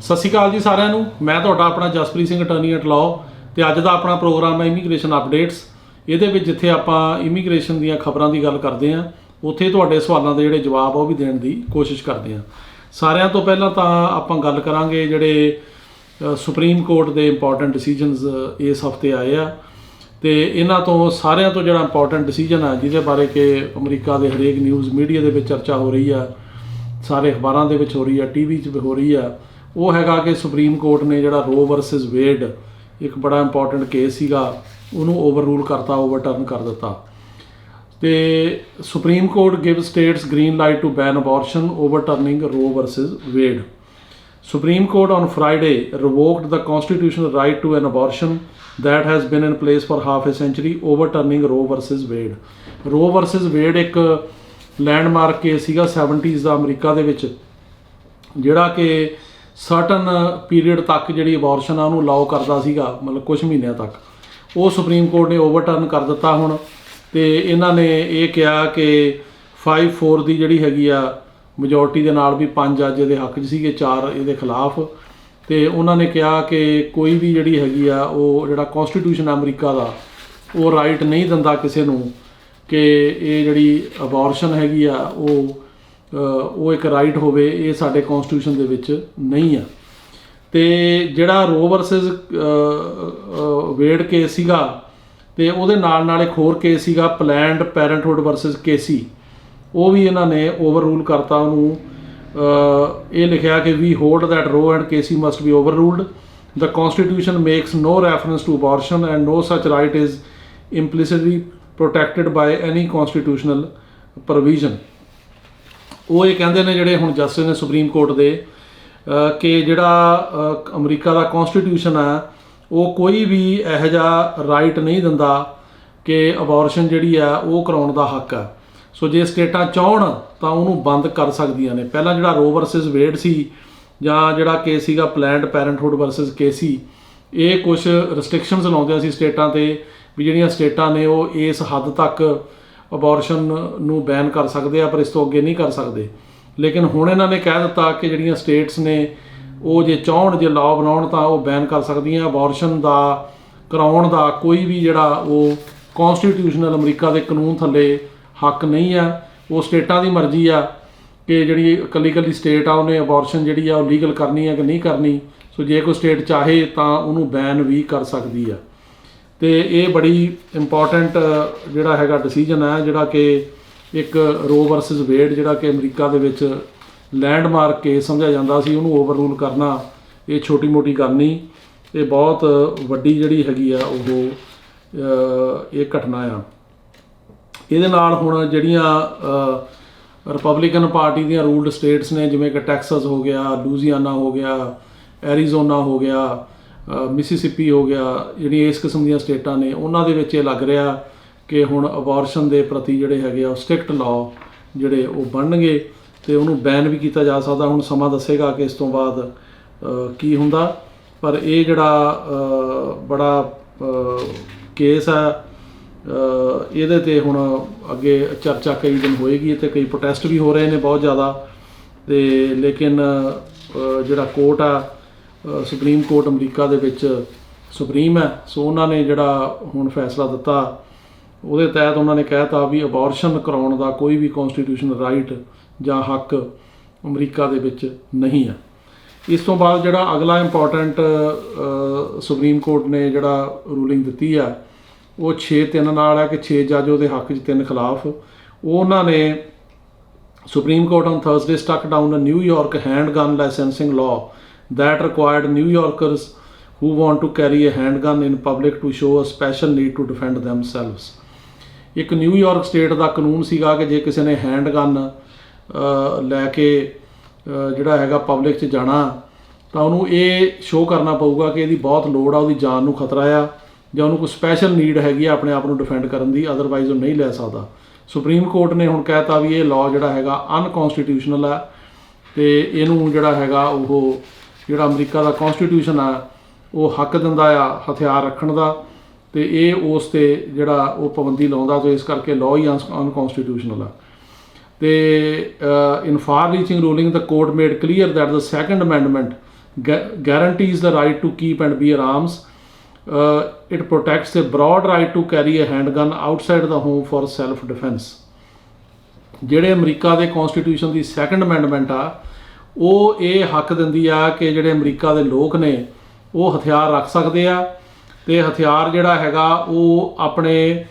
ਸਤਿ ਸ਼੍ਰੀ ਅਕਾਲ ਜੀ ਸਾਰਿਆਂ ਨੂੰ। ਮੈਂ ਤੁਹਾਡਾ ਆਪਣਾ Jaspreet Singh attorney at law ਤੇ ਅੱਜ ਦਾ ਆਪਣਾ ਪ੍ਰੋਗਰਾਮ ਹੈ ਇਮੀਗ੍ਰੇਸ਼ਨ ਅਪਡੇਟਸ। ਇਹਦੇ ਵਿੱਚ ਜਿੱਥੇ ਆਪਾਂ ਇਮੀਗ੍ਰੇਸ਼ਨ ਦੀਆਂ ਖਬਰਾਂ ਦੀ ਗੱਲ ਕਰਦੇ ਹਾਂ, ਉੱਥੇ ਤੁਹਾਡੇ ਸਵਾਲਾਂ ਦੇ ਜਿਹੜੇ ਜਵਾਬ ਉਹ ਵੀ ਦੇਣ ਦੀ ਕੋਸ਼ਿਸ਼ ਕਰਦੇ ਹਾਂ। ਸਾਰਿਆਂ ਤੋਂ ਪਹਿਲਾਂ ਤਾਂ ਆਪਾਂ ਗੱਲ ਕਰਾਂਗੇ ਜਿਹੜੇ ਸੁਪਰੀਮ ਕੋਰਟ ਦੇ ਇੰਪੋਰਟੈਂਟ ਡਿਸੀਜਨਸ ਇਸ ਹਫਤੇ ਆਏ ਆ, ਤੇ ਇਹਨਾਂ ਤੋਂ ਸਾਰਿਆਂ ਤੋਂ ਜਿਹੜਾ ਇੰਪੋਰਟੈਂਟ ਡਿਸੀਜਨ ਹੈ ਜਿਹਦੇ ਬਾਰੇ ਕਿ ਅਮਰੀਕਾ ਦੇ ਹਰੇਕ ਨਿਊਜ਼ ਮੀਡੀਆ ਦੇ ਵਿੱਚ ਚਰਚਾ ਹੋ ਰਹੀ ਆ, ਸਾਰੇ ਅਖਬਾਰਾਂ ਦੇ ਵਿੱਚ ਹੋ ਰਹੀ ਆ, TV 'ਚ ਹੋ ਰਹੀ ਆ, ਉਹ ਹੈਗਾ ਕਿ ਸੁਪਰੀਮ ਕੋਰਟ ਨੇ ਜਿਹੜਾ ਰੋ ਵਰਸਸ ਵੇਡ ਇੱਕ ਬੜਾ ਇੰਪੋਰਟੈਂਟ ਕੇਸ ਸੀਗਾ ਉਹਨੂੰ ਓਵਰ ਰੂਲ ਕਰਤਾ, ਓਵਰਟਰਨ ਕਰ ਦਿੱਤਾ। ਤੇ Supreme Court give states green light to ban abortion, overturning Roe versus Wade. Supreme Court on Friday revoked the constitutional right to an abortion that has been in place for half a century, overturning Roe versus Wade. Roe versus Wade ਇੱਕ landmark case ਸੀਗਾ 70s ਦਾ America ਦੇ ਵਿੱਚ, ਜਿਹੜਾ ਕਿ certain period ਤੱਕ ਜਿਹੜੀ abortion ਆ ਉਹਨੂੰ ਅਲਾਓ ਕਰਦਾ ਸੀਗਾ, ਮਤਲਬ ਕੁਝ ਮਹੀਨਿਆਂ ਤੱਕ। ਉਹ ਸੁਪਰੀਮ ਕੋਰਟ ਨੇ ਓਵਰਟਰਨ ਕਰ ਦਿੱਤਾ ਹੁਣ, ਤੇ ਇਹਨਾਂ ਨੇ ਇਹ ਕਿਹਾ ਕਿ 5-4 ਦੀ ਜਿਹੜੀ ਹੈਗੀ ਆ ਮੈਜੋਰਟੀ ਦੇ ਨਾਲ ਵੀ 5 ਜੱਜ ਇਹਦੇ ਹੱਕ 'ਚ ਸੀਗੇ, 4 ਇਹਦੇ ਖਿਲਾਫ। ਤੇ ਉਹਨਾਂ ਨੇ ਕਿਹਾ ਕਿ ਕੋਈ ਵੀ ਜਿਹੜੀ ਹੈਗੀ ਆ ਉਹ ਜਿਹੜਾ ਕੌਨਸਟੀਟਿਊਸ਼ਨ ਅਮਰੀਕਾ ਦਾ ਉਹ ਰਾਈਟ ਨਹੀਂ ਦਿੰਦਾ ਕਿਸੇ ਨੂੰ ਕਿ ਇਹ ਜਿਹੜੀ ਅਬੋਰਸ਼ਨ ਹੈਗੀ ਆ ਉਹ ਇੱਕ ਰਾਈਟ ਹੋਵੇ, ਇਹ ਸਾਡੇ ਕੌਨਸਟੀਟਿਊਸ਼ਨ ਦੇ ਵਿੱਚ ਨਹੀਂ ਆ। ਤੇ ਜਿਹੜਾ ਰੋ ਵਰਸਸ ਵੇਡ ਕੇਸ ਸੀਗਾ, ਤੇ ਉਹਦੇ ਨਾਲ ਇੱਕ ਹੋਰ ਕੇਸ ਸੀਗਾ ਪਲੈਨਡ ਪੈਰੈਂਟਹੁੱਡ ਵਰਸਸ ਕੇਸੀ, ਉਹ ਵੀ ਇਹਨਾਂ ਨੇ ਓਵਰ ਰੂਲ ਕਰਤਾ ਉਹਨੂੰ। ਇਹ ਲਿਖਿਆ ਕਿ we hold that Roe and Casey must be overruled, the Constitution makes no reference to abortion and no such right is implicitly protected by any constitutional provision. ਉਹ ਇਹ ਕਹਿੰਦੇ ਨੇ ਜਿਹੜੇ ਹੁਣ ਜਸਟਿਸ ਨੇ ਸੁਪਰੀਮ ਕੋਰਟ ਦੇ ਕਿ ਜਿਹੜਾ ਅਮਰੀਕਾ ਦਾ ਕੌਨਸਟੀਟਿਊਸ਼ਨ ਹੈ ਉਹ ਕੋਈ ਵੀ ਇਹੋ ਜਿਹਾ ਰਾਈਟ ਨਹੀਂ ਦਿੰਦਾ ਕਿ ਅਬੋਰਸ਼ਨ ਜਿਹੜੀ ਆ ਉਹ ਕਰਾਉਣ ਦਾ ਹੱਕ ਹੈ। ਸੋ ਜੇ ਸਟੇਟਾਂ ਚਾਹਣ ਤਾਂ ਉਹਨੂੰ ਬੰਦ ਕਰ ਸਕਦੀਆਂ ਨੇ। ਪਹਿਲਾਂ ਜਿਹੜਾ ਰੋ ਵਰਸਸ ਵੇਡ ਸੀ ਜਾਂ ਜਿਹੜਾ ਕੇਸ ਸੀਗਾ ਪਲੈਨਡ ਪੈਰੈਂਟਹੁੱਡ ਵਰਸਸ ਕੇਸੀ, ਇਹ ਕੁਝ ਰਿਸਟ੍ਰਿਕਸ਼ਨਸ ਲਾਉਂਦੇ ਸੀ ਸਟੇਟਾਂ 'ਤੇ ਵੀ ਜਿਹੜੀਆਂ ਸਟੇਟਾਂ ਨੇ ਉਹ ਇਸ ਹੱਦ ਤੱਕ ਅਬੋਰਸ਼ਨ ਨੂੰ ਬੈਨ ਕਰ ਸਕਦੇ ਆ, ਪਰ ਇਸ ਤੋਂ ਅੱਗੇ ਨਹੀਂ ਕਰ ਸਕਦੇ। ਲੇਕਿਨ ਹੁਣ ਇਹਨਾਂ ਨੇ ਕਹਿ ਦਿੱਤਾ ਕਿ ਜਿਹੜੀਆਂ ਸਟੇਟਸ ਨੇ ਉਹ ਜੇ ਚਾਹਣ, ਜੇ ਲਾਅ ਬਣਾਉਣ ਤਾਂ ਉਹ ਬੈਨ ਕਰ ਸਕਦੀਆਂ। ਅਬੋਰਸ਼ਨ ਦਾ ਕਰਾਉਣ ਦਾ ਕੋਈ ਵੀ ਜਿਹੜਾ ਉਹ ਕੌਨਸਟੀਟਿਊਸ਼ਨਲ ਅਮਰੀਕਾ ਦੇ ਕਾਨੂੰਨ ਥੱਲੇ ਹੱਕ ਨਹੀਂ ਆ। ਉਹ ਸਟੇਟਾਂ ਦੀ ਮਰਜ਼ੀ ਆ ਕਿ ਜਿਹੜੀ ਇਕੱਲੀ ਸਟੇਟ ਆ ਉਹਨੇ ਅਬੋਰਸ਼ਨ ਜਿਹੜੀ ਆ ਉਹ ਲੀਗਲ ਕਰਨੀ ਆ ਕਿ ਨਹੀਂ ਕਰਨੀ। ਸੋ ਜੇ ਕੋਈ ਸਟੇਟ ਚਾਹੇ ਤਾਂ ਉਹਨੂੰ ਬੈਨ ਵੀ ਕਰ ਸਕਦੀ ਆ। ਤੇ ਇਹ ਬੜੀ ਇੰਪੋਰਟੈਂਟ ਜਿਹੜਾ ਹੈਗਾ ਡਿਸੀਜਨ ਹੈ, ਜਿਹੜਾ ਕਿ ਇੱਕ ਰੋ ਵਰਸਸ ਵੇਡ ਜਿਹੜਾ ਕਿ ਅਮਰੀਕਾ ਦੇ ਵਿੱਚ ਲੈਂਡਮਾਰਕ ਕੇਸ ਸਮਝਿਆ ਜਾਂਦਾ ਸੀ, ਉਹਨੂੰ ਓਵਰ ਰੂਲ ਕਰਨਾ ਇਹ ਛੋਟੀ ਮੋਟੀ ਗੱਲ ਨਹੀਂ, ਇਹ ਬਹੁਤ ਵੱਡੀ ਜਿਹੜੀ ਹੈਗੀ ਆ ਉਹ ਇਹ ਘਟਨਾ ਆ। ਇਹਦੇ ਨਾਲ ਹੁਣ ਜਿਹੜੀਆਂ ਰਿਪਬਲਿਕਨ ਪਾਰਟੀ ਦੀਆਂ ਰੂਲਡ ਸਟੇਟਸ ਨੇ, ਜਿਵੇਂ ਕਿ ਟੈਕਸਸ ਹੋ ਗਿਆ, ਲੂਜ਼ੀਆਨਾ ਹੋ ਗਿਆ, ਐਰੀਜ਼ੋਨਾ ਹੋ ਗਿਆ, ਮਿਸੀਸਿਪੀ ਹੋ ਗਿਆ, ਜਿਹੜੀਆਂ ਇਸ ਕਿਸਮ ਦੀਆਂ ਸਟੇਟਾਂ ਨੇ ਉਹਨਾਂ ਦੇ ਵਿੱਚ ਇਹ ਲੱਗ ਰਿਹਾ ਕਿ ਹੁਣ ਅਬੋਰਸ਼ਨ ਦੇ ਪ੍ਰਤੀ ਜਿਹੜੇ ਹੈਗੇ ਆ ਸਟ੍ਰਿਕਟ ਲਾਅ ਜਿਹੜੇ ਉਹ ਬਣਨਗੇ ਤੇ ਉਹਨੂੰ ਬੈਨ ਵੀ ਕੀਤਾ ਜਾ ਸਕਦਾ। ਹੁਣ ਸਮਾਂ ਦੱਸੇਗਾ ਕਿ ਇਸ ਤੋਂ ਬਾਅਦ ਕੀ ਹੁੰਦਾ, ਪਰ ਇਹ ਜਿਹੜਾ ਬੜਾ ਕੇਸ ਹੈ ਇਹਦੇ 'ਤੇ ਹੁਣ ਅੱਗੇ ਚਰਚਾ ਕਈ ਦਿਨ ਹੋਏਗੀ ਤੇ ਕਈ ਪ੍ਰੋਟੈਸਟ ਵੀ ਹੋ ਰਹੇ ਨੇ ਬਹੁਤ ਜ਼ਿਆਦਾ। ਤੇ ਲੇਕਿਨ ਜਿਹੜਾ ਕੋਰਟ ਆ ਸੁਪਰੀਮ ਕੋਰਟ ਅਮਰੀਕਾ ਦੇ ਵਿੱਚ ਸੁਪਰੀਮ ਹੈ, ਸੋ ਉਹਨਾਂ ਨੇ ਜਿਹੜਾ ਹੁਣ ਫੈਸਲਾ ਦਿੱਤਾ ਉਹਦੇ ਤਹਿਤ ਉਹਨਾਂ ਨੇ ਕਹਿਤਾ ਵੀ ਅਬੋਰਸ਼ਨ ਕਰਾਉਣ ਦਾ ਕੋਈ ਵੀ ਕੌਨਸਟੀਟਿਊਸ਼ਨਲ ਰਾਈਟ ਜਾਂ ਹੱਕ ਅਮਰੀਕਾ ਦੇ ਵਿੱਚ ਨਹੀਂ ਆ। ਇਸ ਤੋਂ ਬਾਅਦ ਜਿਹੜਾ ਅਗਲਾ ਇੰਪੋਰਟੈਂਟ ਸੁਪਰੀਮ ਕੋਰਟ ਨੇ ਜਿਹੜਾ ਰੂਲਿੰਗ ਦਿੱਤੀ ਆ ਉਹ 6-3 ਨਾਲ ਹੈ ਕਿ 6 ਜੱਜ ਉਹਦੇ ਹੱਕ 'ਚ 3 ਖਿਲਾਫ। ਉਹਨਾਂ ਨੇ supreme court on Thursday struck down a New York handgun licensing law that required New Yorkers who want to carry a handgun in public to show a special need to defend themselves. ਇੱਕ New York state ਦਾ ਕਾਨੂੰਨ ਸੀਗਾ ਕਿ ਜੇ ਕਿਸੇ ਨੇ handgun ਲੈ ਕੇ ਜਿਹੜਾ ਹੈਗਾ ਪਬਲਿਕ 'ਚ ਜਾਣਾ ਤਾਂ ਉਹਨੂੰ ਇਹ ਸ਼ੋਅ ਕਰਨਾ ਪਊਗਾ ਕਿ ਇਹਦੀ ਬਹੁਤ ਲੋੜ ਆ, ਉਹਦੀ ਜਾਨ ਨੂੰ ਖਤਰਾ ਆ, ਜਾਂ ਉਹਨੂੰ ਕੋਈ ਸਪੈਸ਼ਲ ਨੀਡ ਹੈਗੀ ਆ ਆਪਣੇ ਆਪ ਨੂੰ ਡਿਫੈਂਡ ਕਰਨ ਦੀ, ਅਦਰਵਾਈਜ਼ ਉਹ ਨਹੀਂ ਲੈ ਸਕਦਾ। ਸੁਪਰੀਮ ਕੋਰਟ ਨੇ ਹੁਣ ਕਹਿਤਾ ਵੀ ਇਹ ਲਾਅ ਜਿਹੜਾ ਹੈਗਾ ਅਨਕੌਨਸਟੀਟਿਊਸ਼ਨਲ ਆ, ਤੇ ਇਹਨੂੰ ਜਿਹੜਾ ਹੈਗਾ ਉਹ ਜਿਹੜਾ ਅਮਰੀਕਾ ਦਾ ਕੌਨਸਟੀਟਿਊਸ਼ਨ ਆ ਉਹ ਹੱਕ ਦਿੰਦਾ ਆ ਹਥਿਆਰ ਰੱਖਣ ਦਾ, ਤੇ ਇਹ ਉਸ 'ਤੇ ਜਿਹੜਾ ਉਹ ਪਾਬੰਦੀ ਲਾਉਂਦਾ, ਤੇ ਇਸ ਕਰਕੇ ਲਾਅ ਹੀ ਅਨਕੌਨਸਟੀਟਿਊਸ਼ਨਲ ਆ। In far-reaching ruling, the court made clear that the Second Amendment guarantees the right to keep and bear arms. It protects the broad right to carry a handgun outside the home for self defense. ਜਿਹੜੇ America ਦੇ ਕੌਂਸਟੀਟਿਊਸ਼ਨ ਦੀ second amendment ਆ ਉਹ ਇਹ ਹੱਕ ਦਿੰਦੀ ਆ ਕਿ ਜਿਹੜੇ ਅਮਰੀਕਾ ਦੇ ਲੋਕ ਨੇ ਉਹ ਹਥਿਆਰ ਰੱਖ ਸਕਦੇ ਆ ਤੇ ਹਥਿਆਰ ਜਿਹੜਾ ਹੈਗਾ ਉਹ ਆਪਣੇ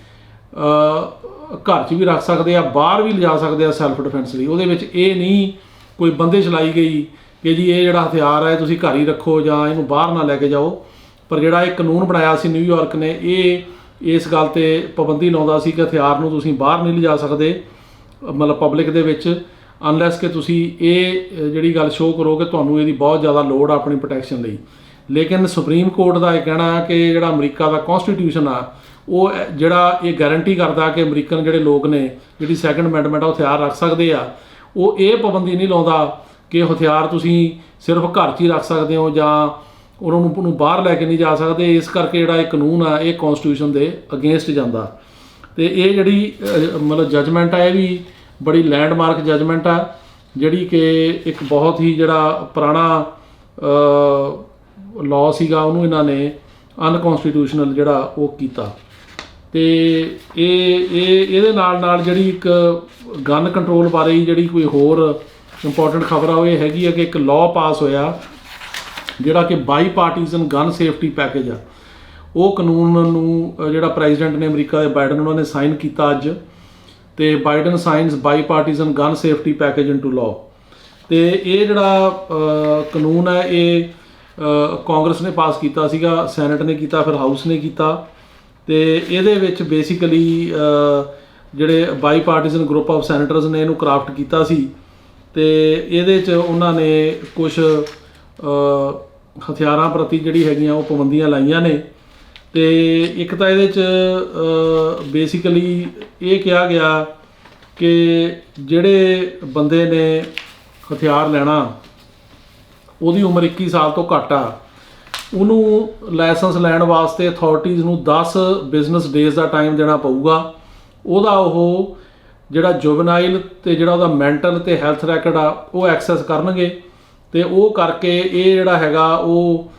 ਘਰ 'ਚ ਵੀ ਰੱਖ ਸਕਦੇ ਆ, ਬਾਹਰ ਵੀ ਲਿਜਾ ਸਕਦੇ ਆ ਸੈਲਫ ਡਿਫੈਂਸ ਲਈ। ਉਹਦੇ ਵਿੱਚ ਇਹ ਨਹੀਂ ਕੋਈ ਬੰਦਿਸ਼ ਲਾਈ ਗਈ ਕਿ ਜੀ ਇਹ ਜਿਹੜਾ ਹਥਿਆਰ ਹੈ ਤੁਸੀਂ ਘਰ ਹੀ ਰੱਖੋ ਜਾਂ ਇਹਨੂੰ ਬਾਹਰ ਨਾ ਲੈ ਕੇ ਜਾਓ। ਪਰ ਜਿਹੜਾ ਇਹ ਕਾਨੂੰਨ ਬਣਾਇਆ ਸੀ ਨਿਊਯਾਰਕ ਨੇ, ਇਹ ਇਸ ਗੱਲ 'ਤੇ ਪਾਬੰਦੀ ਲਾਉਂਦਾ ਸੀ ਕਿ ਹਥਿਆਰ ਨੂੰ ਤੁਸੀਂ ਬਾਹਰ ਨਹੀਂ ਲਿਜਾ ਸਕਦੇ ਮਤਲਬ ਪਬਲਿਕ ਦੇ ਵਿੱਚ, ਅਨਲੈਸ ਕਿ ਤੁਸੀਂ ਇਹ ਜਿਹੜੀ ਗੱਲ ਸ਼ੋਅ ਕਰੋ ਕਿ ਤੁਹਾਨੂੰ ਇਹਦੀ ਬਹੁਤ ਜ਼ਿਆਦਾ ਲੋੜ ਆ ਆਪਣੀ ਪ੍ਰੋਟੈਕਸ਼ਨ ਲਈ। ਲੇਕਿਨ ਸੁਪਰੀਮ ਕੋਰਟ ਦਾ ਇਹ ਕਹਿਣਾ ਕਿ ਜਿਹੜਾ ਅਮਰੀਕਾ ਦਾ ਕੌਂਸਟੀਟਿਊਸ਼ਨ ਆ ਉਹ ਜਿਹੜਾ ਇਹ ਗਾਰੰਟੀ ਕਰਦਾ ਕਿ ਅਮਰੀਕਨ ਜਿਹੜੇ ਲੋਕ ਨੇ ਜਿਹੜੀ ਸੈਕੰਡ ਅਮੈਂਡਮੈਂਟ ਆ ਹਥਿਆਰ ਰੱਖ ਸਕਦੇ ਆ, ਉਹ ਇਹ ਪਾਬੰਦੀ ਨਹੀਂ ਲਾਉਂਦਾ ਕਿ ਹਥਿਆਰ ਤੁਸੀਂ ਸਿਰਫ ਘਰ 'ਚ ਹੀ ਰੱਖ ਸਕਦੇ ਹੋ ਜਾਂ ਉਹਨਾਂ ਨੂੰ ਬਾਹਰ ਲੈ ਕੇ ਨਹੀਂ ਜਾ ਸਕਦੇ। ਇਸ ਕਰਕੇ ਜਿਹੜਾ ਇਹ ਕਾਨੂੰਨ ਆ ਇਹ ਕੌਂਸਟੀਟਿਊਸ਼ਨ ਦੇ ਅਗੇਂਸਟ ਜਾਂਦਾ। ਤੇ ਇਹ ਜਿਹੜੀ ਮਤਲਬ ਜਜਮੈਂਟ ਆ ਇਹ ਵੀ ਬੜੀ ਲੈਂਡਮਾਰਕ ਜਜਮੈਂਟ ਆ, ਜਿਹੜੀ ਕਿ ਇੱਕ ਬਹੁਤ ਹੀ ਜਿਹੜਾ ਪੁਰਾਣਾ ਲਾਅ ਸੀਗਾ ਉਹਨੂੰ ਇਹਨਾਂ ਨੇ ਅਨਕੌਂਸਟੀਟਿਊਸ਼ਨਲ ਜਿਹੜਾ ਉਹ ਕੀਤਾ। ਤੇ ਇਹਦੇ ਨਾਲ ਜਿਹੜੀ ਇੱਕ ਗਨ ਕੰਟਰੋਲ ਬਾਰੇ ਜਿਹੜੀ ਕੋਈ ਹੋਰ ਇੰਪੋਰਟੈਂਟ ਖਬਰ ਆ ਉਹ ਇਹ ਹੈਗੀ ਆ ਕਿ ਇੱਕ ਲਾਅ ਪਾਸ ਹੋਇਆ ਜਿਹੜਾ ਕਿ ਬਾਈ ਪਾਰਟੀਜ਼ਨ ਗਨ ਸੇਫਟੀ ਪੈਕੇਜ ਆ। ਉਹ ਕਾਨੂੰਨ ਨੂੰ ਜਿਹੜਾ ਪ੍ਰੈਜ਼ੀਡੈਂਟ ਨੇ ਅਮਰੀਕਾ ਦੇ ਬਾਈਡਨ ਉਹਨਾਂ ਨੇ ਸਾਈਨ ਕੀਤਾ ਅੱਜ, ਤੇ Biden signs bipartisan gun safety package into law. ਤੇ ਇਹ ਜਿਹੜਾ ਕਾਨੂੰਨ ਹੈ ਇਹ ਕਾਂਗਰਸ ਨੇ ਪਾਸ ਕੀਤਾ ਸੀਗਾ, ਸੈਨੇਟ ਨੇ ਕੀਤਾ, ਫਿਰ ਹਾਊਸ ਨੇ ਕੀਤਾ। ਤੇ ਇਹਦੇ ਵਿੱਚ ਬੇਸਿਕਲੀ ਜਿਹੜੇ ਬਾਈ ਪਾਰਟੀਜ਼ਨ ਗਰੁੱਪ ਆਫ ਸੈਨੇਟਰਸ ਨੇ ਇਹਨੂੰ ਕਰਾਫਟ ਕੀਤਾ ਸੀ। ਤੇ ਇਹਦੇ 'ਚ ਉਹਨਾਂ ਨੇ ਕੁਛ ਹਥਿਆਰਾਂ ਪ੍ਰਤੀ ਜਿਹੜੀ ਹੈਗੀਆਂ ਉਹ ਪਾਬੰਦੀਆਂ ਲਾਈਆਂ ਨੇ। ਤੇ ਇੱਕ ਤਾਂ ਇਹਦੇ 'ਚ ਬੇਸਿਕਲੀ ਇਹ ਕਿਹਾ ਗਿਆ ਕਿ ਜਿਹੜੇ ਬੰਦੇ ਨੇ ਹਥਿਆਰ ਲੈਣਾ ਉਹਦੀ ਉਮਰ 21 ਸਾਲ ਤੋਂ ਘੱਟ ਆ, ਉਹਨੂੰ ਲਾਇਸੈਂਸ ਲੈਣ ਵਾਸਤੇ ਅਥਾਰਟੀਜ਼ ਨੂੰ 10 ਬਿਜ਼ਨਸ ਡੇਜ਼ ਦਾ ਟਾਈਮ ਦੇਣਾ ਪਊਗਾ। ਉਹਦਾ ਉਹ ਜਿਹੜਾ ਜੁਵਨਾਈਲ ਤੇ ਜਿਹੜਾ ਉਹਦਾ ਮੈਂਟਲ ਤੇ ਹੈਲਥ ਰੈਕਡ ਆ ਉਹ ਐਕਸੈਸ ਕਰਨਗੇ ਤੇ ਉਹ ਕਰਕੇ ਇਹ ਜਿਹੜਾ ਹੈਗਾ ਉਹ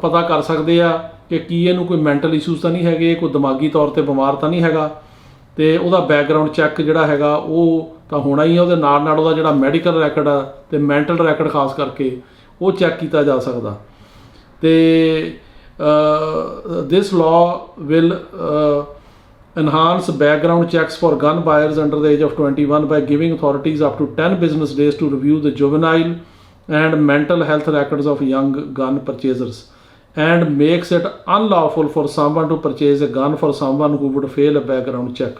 ਪਤਾ ਕਰ ਸਕਦੇ ਆ ਕਿ ਕੀ ਇਹਨੂੰ ਕੋਈ ਮੈਂਟਲ ਇਸ਼ੂਜ਼ ਤਾਂ ਨਹੀਂ ਹੈਗੇ, ਕੋਈ ਦਿਮਾਗੀ ਤੌਰ 'ਤੇ ਬਿਮਾਰ ਤਾਂ ਨਹੀਂ ਹੈਗਾ। ਤੇ ਉਹਦਾ ਬੈਕਗਰਾਊਂਡ ਚੈੱਕ ਜਿਹੜਾ ਹੈਗਾ ਉਹ ਤਾਂ ਹੋਣਾ ਹੀ ਆ, ਉਹਦੇ ਨਾਲ ਉਹਦਾ ਜਿਹੜਾ ਮੈਡੀਕਲ ਰੈਕਡ ਆ ਤੇ ਮੈਂਟਲ ਰੈਕਡ ਖਾਸ ਕਰਕੇ ਉਹ ਚੈੱਕ ਕੀਤਾ ਜਾ ਸਕਦਾ। ਤੇ this law will enhance background checks for gun buyers under the age of 21 by giving authorities up to 10 business days to review the juvenile and mental health records of young gun purchasers, and makes it unlawful for someone to purchase a gun for someone who would fail a background check.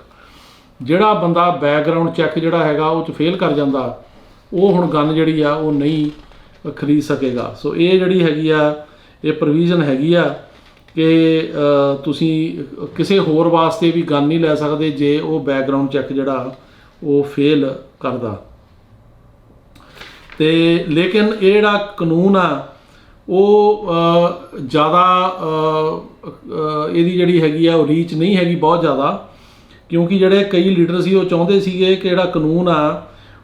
ਜਿਹੜਾ ਬੰਦਾ background check ਜਿਹੜਾ ਹੈਗਾ ਉਹ 'ਚ fail ਕਰ ਜਾਂਦਾ ਉਹ ਹੁਣ ਗਨ ਜਿਹੜੀ ਆ ਉਹ ਨਹੀਂ ਖਰੀਦ ਸਕੇਗਾ। ਸੋ ਇਹ ਜਿਹੜੀ ਹੈਗੀ ਆ ਇਹ ਪ੍ਰੋਵੀਜ਼ਨ ਹੈਗੀ ਆ ਕਿ ਤੁਸੀਂ ਕਿਸੇ ਹੋਰ ਵਾਸਤੇ ਵੀ ਗਨ ਨਹੀਂ ਲੈ ਸਕਦੇ ਜੇ ਉਹ ਬੈਕਗਰਾਊਂਡ ਚੈੱਕ ਜਿਹੜਾ ਉਹ ਫੇਲ ਕਰਦਾ। ਤੇ ਲੇਕਿਨ ਇਹ ਜਿਹੜਾ ਕਾਨੂੰਨ ਆ ਉਹ ਜ਼ਿਆਦਾ ਇਹਦੀ ਜਿਹੜੀ ਹੈਗੀ ਆ ਉਹ ਰੀਚ ਨਹੀਂ ਹੈਗੀ ਬਹੁਤ ਜ਼ਿਆਦਾ, ਕਿਉਂਕਿ ਜਿਹੜੇ ਕਈ ਲੀਡਰ ਸੀ ਉਹ ਚਾਹੁੰਦੇ ਸੀਗੇ ਕਿ ਜਿਹੜਾ ਕਾਨੂੰਨ ਆ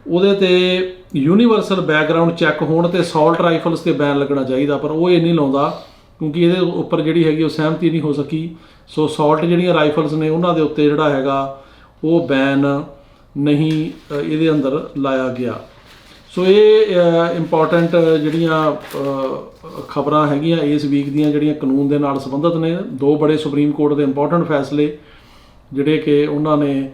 ਉਹਦੇ 'ਤੇ ਯੂਨੀਵਰਸਲ ਬੈਕਗਰਾਊਂਡ ਚੈੱਕ ਹੋਣ ਤੇ ਅਸੌਲਟ ਰਾਈਫਲਸ 'ਤੇ ਬੈਨ ਲੱਗਣਾ ਚਾਹੀਦਾ, ਪਰ ਉਹ ਇਹ ਨਹੀਂ ਲਾਉਂਦਾ ਕਿਉਂਕਿ ਇਹਦੇ ਉੱਪਰ ਜਿਹੜੀ ਹੈਗੀ ਉਹ ਸਹਿਮਤੀ ਨਹੀਂ ਹੋ ਸਕੀ। ਸੋ ਅਸੌਲਟ ਜਿਹੜੀਆਂ ਰਾਈਫਲਸ ਨੇ ਉਹਨਾਂ ਦੇ ਉੱਤੇ ਜਿਹੜਾ ਹੈਗਾ ਉਹ ਬੈਨ ਨਹੀਂ ਇਹਦੇ ਅੰਦਰ ਲਾਇਆ ਗਿਆ। ਸੋ ਇਹ ਇੰਪੋਰਟੈਂਟ ਜਿਹੜੀਆਂ ਖਬਰਾਂ ਹੈਗੀਆਂ ਇਸ ਵੀਕ ਦੀਆਂ ਜਿਹੜੀਆਂ ਕਾਨੂੰਨ ਦੇ ਨਾਲ ਸੰਬੰਧਿਤ ਨੇ। ਦੋ ਬੜੇ ਸੁਪਰੀਮ ਕੋਰਟ ਦੇ ਇੰਪੋਰਟੈਂਟ ਫੈਸਲੇ ਜਿਹੜੇ ਕਿ ਉਹਨਾਂ ਨੇ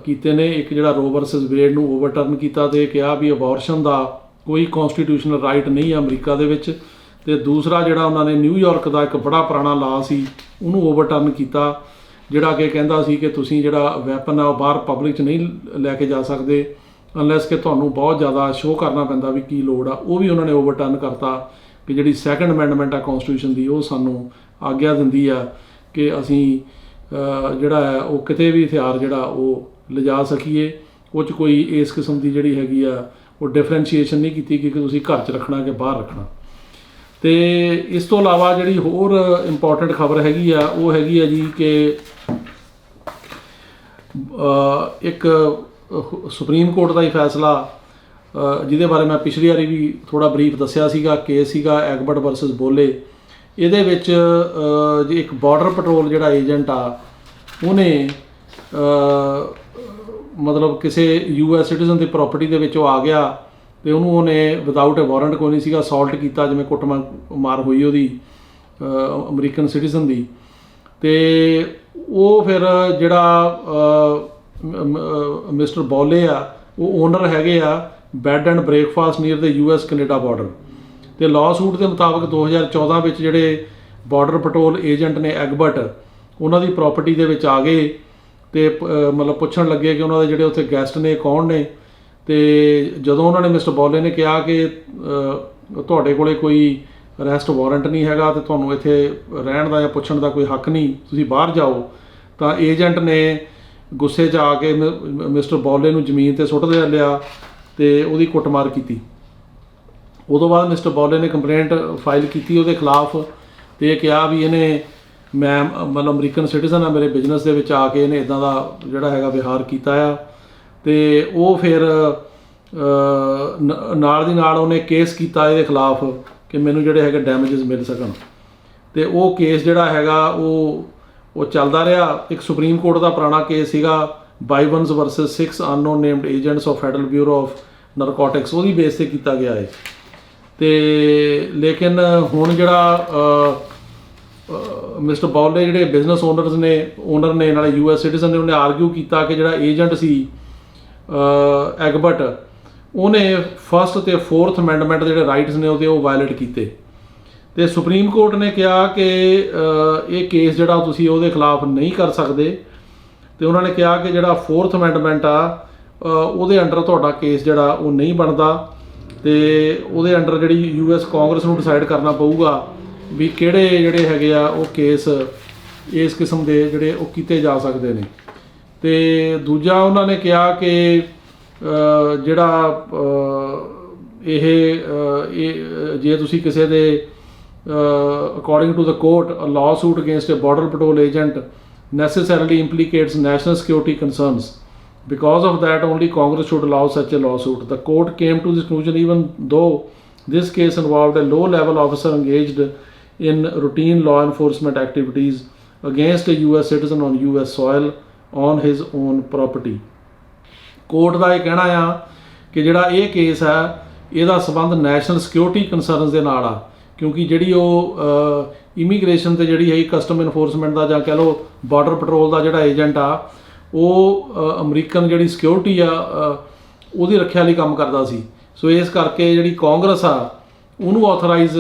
ਕੀਤੇ ਨੇ। ਇੱਕ ਜਿਹੜਾ ਰੋ ਵਰਸਸ ਵੇਡ ਨੂੰ ਓਵਰਟਰਨ ਕੀਤਾ ਤੇ ਕਿਹਾ ਵੀ ਅਬੋਰਸ਼ਨ ਦਾ ਕੋਈ ਕੌਂਸਟੀਟਿਊਸ਼ਨਲ ਰਾਈਟ ਨਹੀਂ ਹੈ ਅਮਰੀਕਾ ਦੇ ਵਿੱਚ। ਤੇ ਦੂਸਰਾ ਜਿਹੜਾ ਉਹਨਾਂ ਨੇ ਨਿਊਯਾਰਕ ਦਾ ਇੱਕ ਬੜਾ ਪੁਰਾਣਾ ਲਾਅ ਸੀ ਉਹਨੂੰ ਓਵਰਟਰਨ ਕੀਤਾ, ਜਿਹੜਾ ਕਿ ਕਹਿੰਦਾ ਸੀ ਕਿ ਤੁਸੀਂ ਜਿਹੜਾ ਵੈਪਨ ਆ ਉਹ ਬਾਹਰ ਪਬਲਿਕ 'ਚ ਨਹੀਂ ਲੈ ਕੇ ਜਾ ਸਕਦੇ ਅਨਲੈਸ ਕਿ ਤੁਹਾਨੂੰ ਬਹੁਤ ਜ਼ਿਆਦਾ ਸ਼ੋਅ ਕਰਨਾ ਪੈਂਦਾ ਵੀ ਕੀ ਲੋੜ ਆ। ਉਹ ਵੀ ਉਹਨਾਂ ਨੇ ਓਵਰਟਰਨ ਕਰਤਾ ਕਿ ਜਿਹੜੀ ਸੈਕੰਡ ਅਮੈਂਡਮੈਂਟ ਆ ਕੌਂਸਟੀਟਿਊਸ਼ਨ ਦੀ ਉਹ ਸਾਨੂੰ ਆਗਿਆ ਦਿੰਦੀ ਆ ਕਿ ਅਸੀਂ ਜਿਹੜਾ ਹੈ ਉਹ ਕਿਤੇ ਵੀ ਹਥਿਆਰ ਜਿਹੜਾ ਉਹ ਲਿਜਾ ਸਕੀਏ। ਉਹ 'ਚ ਕੋਈ ਇਸ ਕਿਸਮ ਦੀ ਜਿਹੜੀ ਹੈਗੀ ਆ ਉਹ ਡਿਫਰੈਂਸ਼ੀਏਸ਼ਨ ਨਹੀਂ ਕੀਤੀ ਕਿ ਤੁਸੀਂ ਘਰ 'ਚ ਰੱਖਣਾ ਕਿ ਬਾਹਰ ਰੱਖਣਾ। ਤੇ ਇਸ ਤੋਂ ਇਲਾਵਾ ਜਿਹੜੀ ਹੋਰ ਇੰਪੋਰਟੈਂਟ ਖਬਰ ਹੈਗੀ ਆ ਉਹ ਹੈਗੀ ਆ ਜੀ ਕਿ ਇੱਕ ਸੁਪਰੀਮ ਕੋਰਟ ਦਾ ਹੀ ਫੈਸਲਾ ਜਿਹਦੇ ਬਾਰੇ ਮੈਂ ਪਿਛਲੀ ਵਾਰੀ ਵੀ ਥੋੜ੍ਹਾ ਬਰੀਫ ਦੱਸਿਆ ਸੀਗਾ। ਕੇਸ ਸੀਗਾ ਐਗਬਰਟ ਵਰਸਸ ਬੋਲੇ। ਇਹਦੇ ਵਿੱਚ ਜੇ ਇੱਕ ਬਾਰਡਰ ਪੈਟਰੋਲ ਜਿਹੜਾ ਏਜੰਟ ਆ ਉਹਨੇ ਮਤਲਬ ਕਿਸੇ US ਸਿਟੀਜ਼ਨ ਦੀ ਪ੍ਰੋਪਰਟੀ ਦੇ ਵਿੱਚ ਉਹ ਆ ਗਿਆ ਅਤੇ ਉਹਨੇ ਵਿਦਆਊਟ ਏ ਵਾਰੰਟ, ਕੋਈ ਨਹੀਂ ਸੀਗਾ, ਅਸੌਲਟ ਕੀਤਾ, ਜਿਵੇਂ ਕੁੱਟਮਾਰ ਹੋਈ ਉਹਦੀ ਅਮਰੀਕਨ ਸਿਟੀਜ਼ਨ ਦੀ। ਅਤੇ ਉਹ ਫਿਰ ਜਿਹੜਾ ਮਿਸਟਰ ਬੋਲੇ ਆ ਉਹ ਓਨਰ ਹੈਗੇ ਆ bed and breakfast near the US Canada border. ਅਤੇ ਲਾਅ ਸੂਟ ਦੇ ਮੁਤਾਬਕ 2014 ਵਿੱਚ ਜਿਹੜੇ ਬਾਰਡਰ ਪੈਟਰੋਲ ਏਜੰਟ ਨੇ ਐਗਬਰਟ, ਉਹਨਾਂ ਦੀ ਪ੍ਰੋਪਰਟੀ ਦੇ ਵਿੱਚ ਆ ਗਏ ਅਤੇ ਮਤਲਬ ਪੁੱਛਣ ਲੱਗੇ ਕਿ ਉਹਨਾਂ ਦੇ ਜਿਹੜੇ ਉੱਥੇ ਗੈਸਟ ਨੇ ਕੌਣ ਨੇ। ਅਤੇ ਜਦੋਂ ਉਹਨਾਂ ਨੇ ਮਿਸਟਰ ਬੋਲੇ ਨੇ ਕਿਹਾ ਕਿ ਤੁਹਾਡੇ ਕੋਲ ਕੋਈ ਅਰੈਸਟ ਵਾਰੰਟ ਨਹੀਂ ਹੈਗਾ ਅਤੇ ਤੁਹਾਨੂੰ ਇੱਥੇ ਰਹਿਣ ਦਾ ਜਾਂ ਪੁੱਛਣ ਦਾ ਕੋਈ ਹੱਕ ਨਹੀਂ, ਤੁਸੀਂ ਬਾਹਰ ਜਾਓ, ਤਾਂ ਏਜੰਟ ਨੇ ਗੁੱਸੇ 'ਚ ਆ ਕੇ ਮਿਸਟਰ ਬੋਲੇ ਨੂੰ ਜ਼ਮੀਨ 'ਤੇ ਸੁੱਟ ਦੇ ਲਿਆ ਅਤੇ ਉਹਦੀ ਕੁੱਟਮਾਰ ਕੀਤੀ। ਉਦੋਂ ਬਾਅਦ ਮਿਸਟਰ ਬੋਲੇ ਨੇ ਕੰਪਲੇਂਟ ਫਾਈਲ ਕੀਤੀ ਉਹਦੇ ਖਿਲਾਫ ਅਤੇ ਇਹ ਕਿਹਾ ਵੀ ਇਹਨੇ ਮੈਂ ਮਤਲਬ ਅਮਰੀਕਨ ਸਿਟੀਜ਼ਨ ਆ, ਮੇਰੇ ਬਿਜ਼ਨਸ ਦੇ ਵਿੱਚ ਆ ਕੇ ਇਹਨੇ ਇੱਦਾਂ ਦਾ ਜਿਹੜਾ ਹੈਗਾ ਵਿਹਾਰ ਕੀਤਾ ਆ। ਅਤੇ ਉਹ ਫਿਰ ਨਾਲ ਦੀ ਨਾਲ ਉਹਨੇ ਕੇਸ ਕੀਤਾ ਇਹਦੇ ਖਿਲਾਫ ਕਿ ਮੈਨੂੰ ਜਿਹੜੇ ਹੈਗੇ ਡੈਮੇਜਸ ਮਿਲ ਸਕਣ। ਅਤੇ ਉਹ ਕੇਸ ਜਿਹੜਾ ਹੈਗਾ ਉਹ ਚੱਲਦਾ ਰਿਹਾ। ਇੱਕ ਸੁਪਰੀਮ ਕੋਰਟ ਦਾ ਪੁਰਾਣਾ ਕੇਸ ਸੀਗਾ Bivens versus 6 unknown named agents of Federal Bureau of Narcotics, ਉਹਦੀ ਬੇਸ 'ਤੇ ਕੀਤਾ ਗਿਆ ਹੈ। ਅਤੇ ਲੇਕਿਨ ਹੁਣ ਜਿਹੜਾ ਮਿਸਟਰ ਬੋਲੇ ਜਿਹੜੇ ਬਿਜ਼ਨਸ ਓਨਰ ਨੇ ਨਾਲੇ US ਸਿਟੀਜ਼ਨ ਨੇ, ਉਹਨੇ ਆਰਗਿਊ ਕੀਤਾ ਕਿ ਜਿਹੜਾ ਏਜੰਟ ਸੀ ਐਗਬਰਟ, ਉਹਨੇ 1st ਅਤੇ 4th ਅਮੈਂਡਮੈਂਟ ਦੇ ਜਿਹੜੇ ਰਾਈਟਸ ਨੇ ਉਹਦੇ ਉਹ ਵਾਇਲੇਟ ਕੀਤੇ। ਅਤੇ ਸੁਪਰੀਮ ਕੋਰਟ ਨੇ ਕਿਹਾ ਕਿ ਇਹ ਕੇਸ ਜਿਹੜਾ ਤੁਸੀਂ ਉਹਦੇ ਖਿਲਾਫ ਨਹੀਂ ਕਰ ਸਕਦੇ। ਅਤੇ ਉਹਨਾਂ ਨੇ ਕਿਹਾ ਕਿ ਜਿਹੜਾ 4th ਅਮੈਂਡਮੈਂਟ ਆ ਉਹਦੇ ਅੰਡਰ ਤੁਹਾਡਾ ਕੇਸ ਜਿਹੜਾ ਉਹ ਨਹੀਂ ਬਣਦਾ ਅਤੇ ਉਹਦੇ ਅੰਡਰ ਜਿਹੜੀ US ਕਾਂਗਰਸ ਨੂੰ ਡਿਸਾਈਡ ਕਰਨਾ ਪਊਗਾ ਵੀ ਕਿਹੜੇ ਜਿਹੜੇ ਹੈਗੇ ਆ ਉਹ ਕੇਸ ਇਸ ਕਿਸਮ ਦੇ ਜਿਹੜੇ ਉਹ ਕੀਤੇ ਜਾ ਸਕਦੇ ਨੇ। ਅਤੇ ਦੂਜਾ ਉਹਨਾਂ ਨੇ ਕਿਹਾ ਕਿ ਜਿਹੜਾ ਇਹ ਜੇ ਤੁਸੀਂ ਕਿਸੇ ਦੇ according to the court a lawsuit against a border patrol agent necessarily implicates national security concerns. Because of that, only Congress should allow such a lawsuit. The court came to this conclusion even though this case involved a low-level officer engaged in routine law enforcement activities against a US citizen on US soil on his own property. Court ਦਾ ਇਹ ਕਹਿਣਾ ਆ ਕਿ ਜਿਹੜਾ ਇਹ case ਹੈ ਇਹਦਾ ਸੰਬੰਧ ਨੈਸ਼ਨਲ ਸਿਕਿਉਰਿਟੀ ਕੰਸਰਨਸ ਦੇ ਨਾਲ ਆ, ਕਿਉਂਕਿ ਜਿਹੜੀ ਉਹ ਇਮੀਗ੍ਰੇਸ਼ਨ ਤੇ ਜਿਹੜੀ ਹੈ ਕਸਟਮ ਇਨਫੋਰਸਮੈਂਟ ਦਾ ਜਾਂ ਕਹਿ ਲਓ ਬਾਰਡਰ ਪੈਟਰੋਲ ਦਾ ਜਿਹੜਾ ਏਜੰਟ ਆ ਉਹ ਅਮਰੀਕਨ ਜਿਹੜੀ ਸਿਕਿਉਰਿਟੀ ਆ ਉਹਦੀ ਰੱਖਿਆ ਲਈ ਕੰਮ ਕਰਦਾ ਸੀ। ਸੋ ਇਸ ਕਰਕੇ ਜਿਹੜੀ ਕਾਂਗਰਸ ਆ ਉਹਨੂੰ ਆਥੋਰਾਈਜ਼